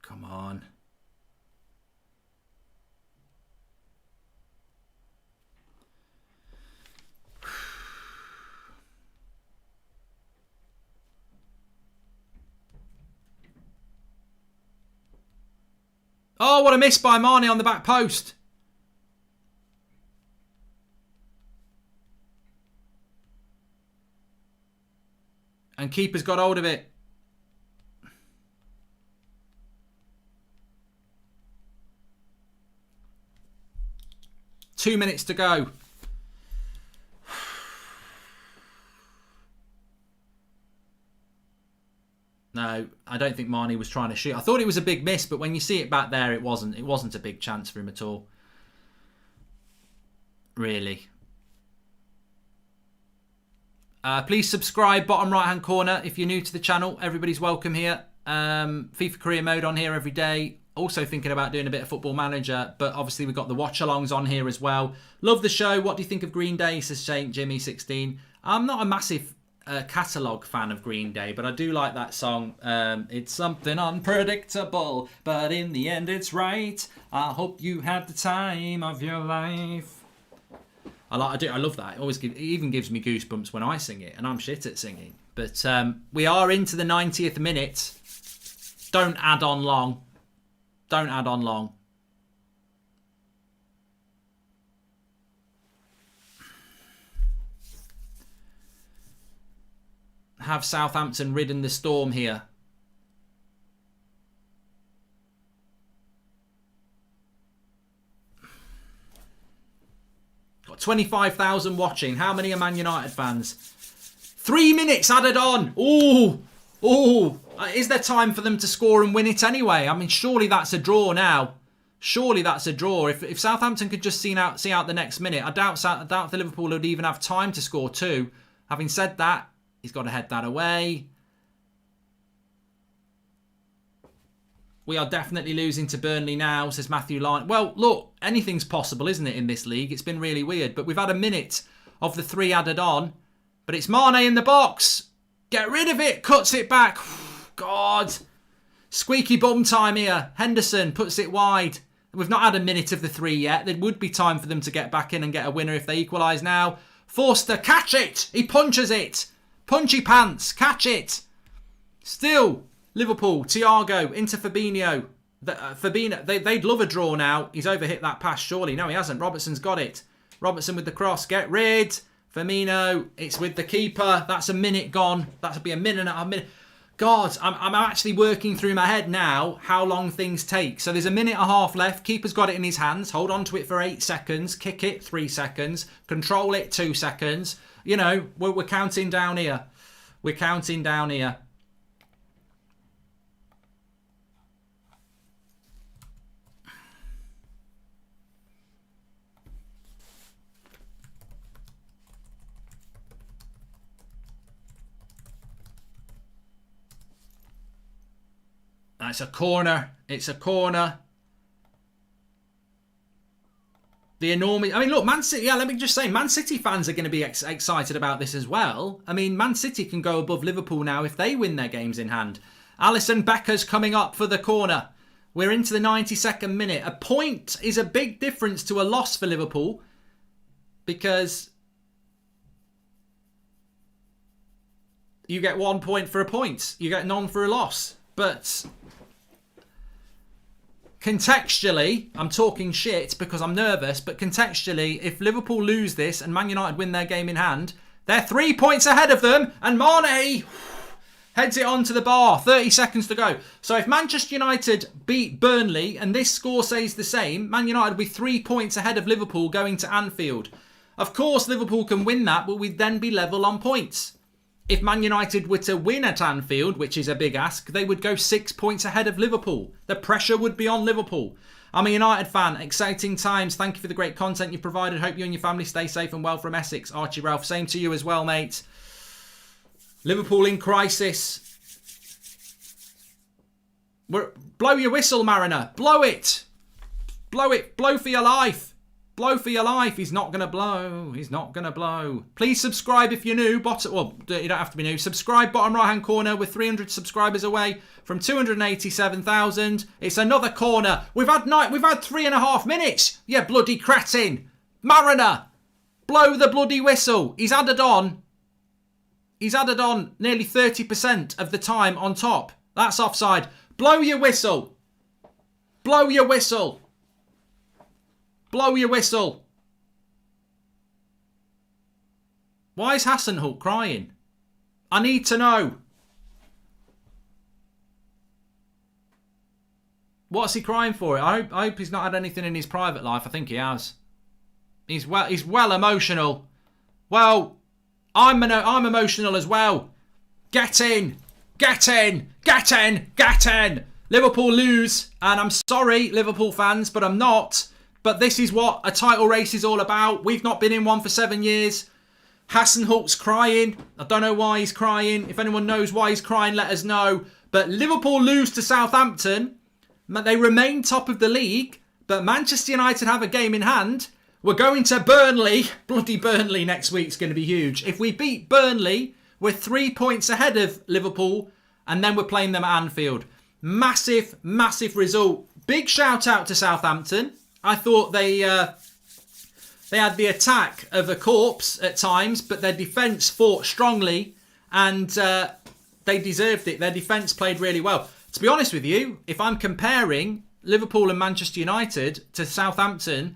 S1: Come on. Oh, what a miss by Marnie on the back post. And keeper's got hold of it. Two minutes to go. No, I don't think Marnie was trying to shoot. I thought it was a big miss, but when you see it back there, it wasn't. It wasn't a big chance for him at all. Really. Please subscribe, bottom right-hand corner, if you're new to the channel. Everybody's welcome here. FIFA Career Mode on here every day. Also thinking about doing a bit of Football Manager, but obviously we've got the watch-alongs on here as well. Love the show. What do you think of Green Day, says Saint Jimmy 16. I'm not a massive catalogue fan of Green Day, but I do like that song. It's something unpredictable, but in the end it's right. I hope you had the time of your life. I love that. It even gives me goosebumps when I sing it, and I'm shit at singing. But we are into the 90th minute. Don't add on long. Don't add on long. Have Southampton ridden the storm here? Got 25,000 watching. How many are Man United fans? 3 minutes added on. Ooh. Ooh. Is there time for them to score and win it anyway? I mean, surely that's a draw now. Surely that's a draw. If Southampton could just see out the next minute, I doubt the Liverpool would even have time to score two. Having said that, he's got to head that away. We are definitely losing to Burnley now, says Matthew Lyon. Well, look, anything's possible, isn't it, in this league? It's been really weird. But we've had a minute of the 3 added on. But it's Mane in the box. Get rid of it. Cuts it back. God. Squeaky bum time here. Henderson puts it wide. We've not had a minute of the 3 yet. There would be time for them to get back in and get a winner if they equalise now. Forster, catch it. He punches it. Punchy pants. Catch it. Still, Liverpool. Thiago into Fabinho. Fabinho. They'd love a draw now. He's overhit that pass, surely. No, he hasn't. Robertson's got it. Robertson with the cross. Get rid. Firmino. It's with the keeper. That's a minute gone. That'll be a minute and a minute. God, I'm actually working through my head now how long things take. So there's a minute and a half left. Keeper's got it in his hands. Hold on to it for 8 seconds. Kick it 3 seconds. Control it 2 seconds. You know, we're counting down here. We're counting down here. It's a corner. It's a corner. The enormous... I mean, look, Man City... Yeah, let me just say, Man City fans are going to be excited about this as well. I mean, Man City can go above Liverpool now if they win their games in hand. Alisson Becker's coming up for the corner. We're into the 92nd minute. A point is a big difference to a loss for Liverpool because you get 1 point for a point. You get none for a loss. But... contextually, I'm talking shit because I'm nervous, but contextually, if Liverpool lose this and Man United win their game in hand, they're 3 points ahead of them, and Mane heads it onto the bar. 30 seconds to go. So if Manchester United beat Burnley and this score stays the same, Man United will be 3 points ahead of Liverpool going to Anfield. Of course, Liverpool can win that, but we'd then be level on points. If Man United were to win at Anfield, which is a big ask, they would go 6 points ahead of Liverpool. The pressure would be on Liverpool. I'm a United fan. Exciting times. Thank you for the great content you've provided. Hope you and your family stay safe and well from Essex. Archie Ralph, same to you as well, mate. Liverpool in crisis. Blow your whistle, Mariner. Blow it. Blow it. Blow for your life. Blow for your life. He's not going to blow. He's not going to blow. Please subscribe if you're new. Well, you don't have to be new. Subscribe, bottom right-hand corner. We're 300 subscribers away from 287,000. It's another corner. We've had 3.5 minutes. Yeah, bloody cretin. Mariner, blow the bloody whistle. He's added on nearly 30% of the time on top. That's offside. Blow your whistle. Blow your whistle. Blow your whistle. Why is Hassenhut crying? I need to know. What's he crying for? I hope he's not had anything in his private life. I think he has. He's well emotional. Well, I'm emotional as well. Get in. Get in. Get in. Get in. Liverpool lose. And I'm sorry, Liverpool fans, but I'm not. But this is what a title race is all about. We've not been in one for 7 years. Hassenhut's crying. I don't know why he's crying. If anyone knows why he's crying, let us know. But Liverpool lose to Southampton. They remain top of the league, but Manchester United have a game in hand. We're going to Burnley. Bloody Burnley next week's going to be huge. If we beat Burnley, we're 3 points ahead of Liverpool, and then we're playing them at Anfield. Massive, massive result. Big shout out to Southampton. I thought they had the attack of a corpse at times, but their defence fought strongly, and they deserved it. Their defence played really well. To be honest with you, if I'm comparing Liverpool and Manchester United to Southampton,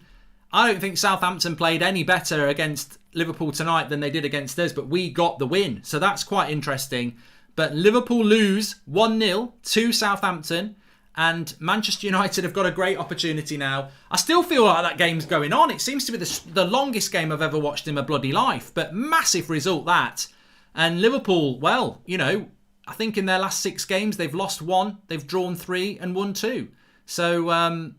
S1: I don't think Southampton played any better against Liverpool tonight than they did against us, but we got the win. So that's quite interesting. But Liverpool lose 1-0 to Southampton, and Manchester United have got a great opportunity now. I still feel like that game's going on. It seems to be the longest game I've ever watched in my bloody life, but massive result that. And Liverpool, well, you know, I think in their last 6 games, they've lost 1, they've drawn 3 and won 2. So,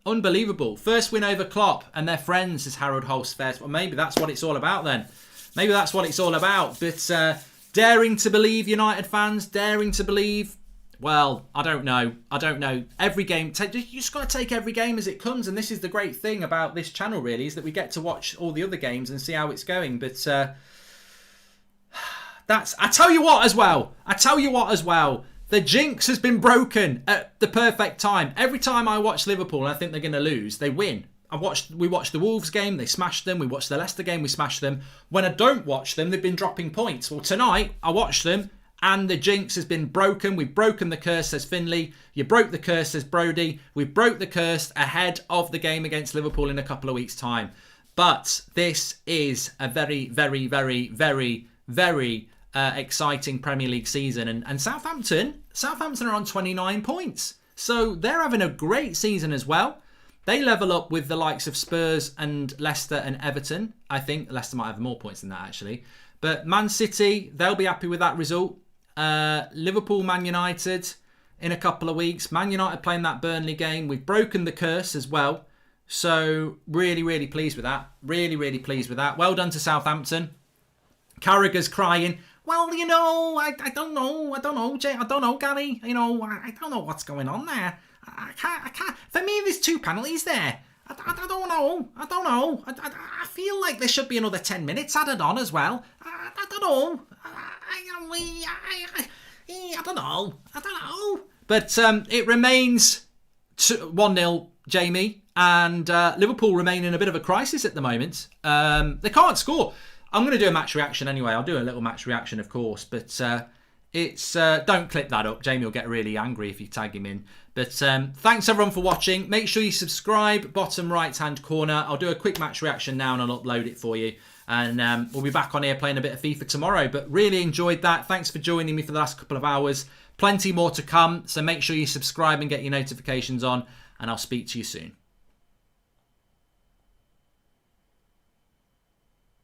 S1: unbelievable. First win over Klopp and their friends, as Harold Holst says. Well, maybe that's what it's all about then. Maybe that's what it's all about. But daring to believe, United fans, daring to believe. Well, I don't know. Every game, you just got to take every game as it comes. And this is the great thing about this channel, really, is that we get to watch all the other games and see how it's going. But I tell you what as well. The jinx has been broken at the perfect time. Every time I watch Liverpool and I think they're going to lose, they win. We watched the Wolves game, they smashed them. We watched the Leicester game, we smashed them. When I don't watch them, they've been dropping points. Well, tonight, I watched them and the jinx has been broken. We've broken the curse, says Finley. You broke the curse, says Brody. We broke the curse ahead of the game against Liverpool in a couple of weeks' time. But this is a very, very, very, very, very exciting Premier League season. And Southampton are on 29 points. So they're having a great season as well. They level up with the likes of Spurs and Leicester and Everton. I think Leicester might have more points than that, actually. But Man City, they'll be happy with that result. Liverpool, Man United in a couple of weeks. Man United playing that Burnley game. We've broken the curse as well. So really, really pleased with that. Really, really pleased with that. Well done to Southampton. Carragher's crying. Well, you know, I don't know, Jay, I don't know, Gary. You know, I don't know what's going on there. I can't. For me, there's 2 penalties there. I don't know. I feel like there should be another 10 minutes added on as well. I don't know. I don't know. But it remains 1-0, Jamie, and Liverpool remain in a bit of a crisis at the moment. They can't score. I'm going to do a match reaction anyway. I'll do a little match reaction, of course. But don't clip that up. Jamie will get really angry if you tag him in. But thanks, everyone, for watching. Make sure you subscribe, bottom right-hand corner. I'll do a quick match reaction now and I'll upload it for you. And we'll be back on here playing a bit of FIFA tomorrow. But really enjoyed that. Thanks for joining me for the last couple of hours. Plenty more to come. So make sure you subscribe and get your notifications on. And I'll speak to you soon.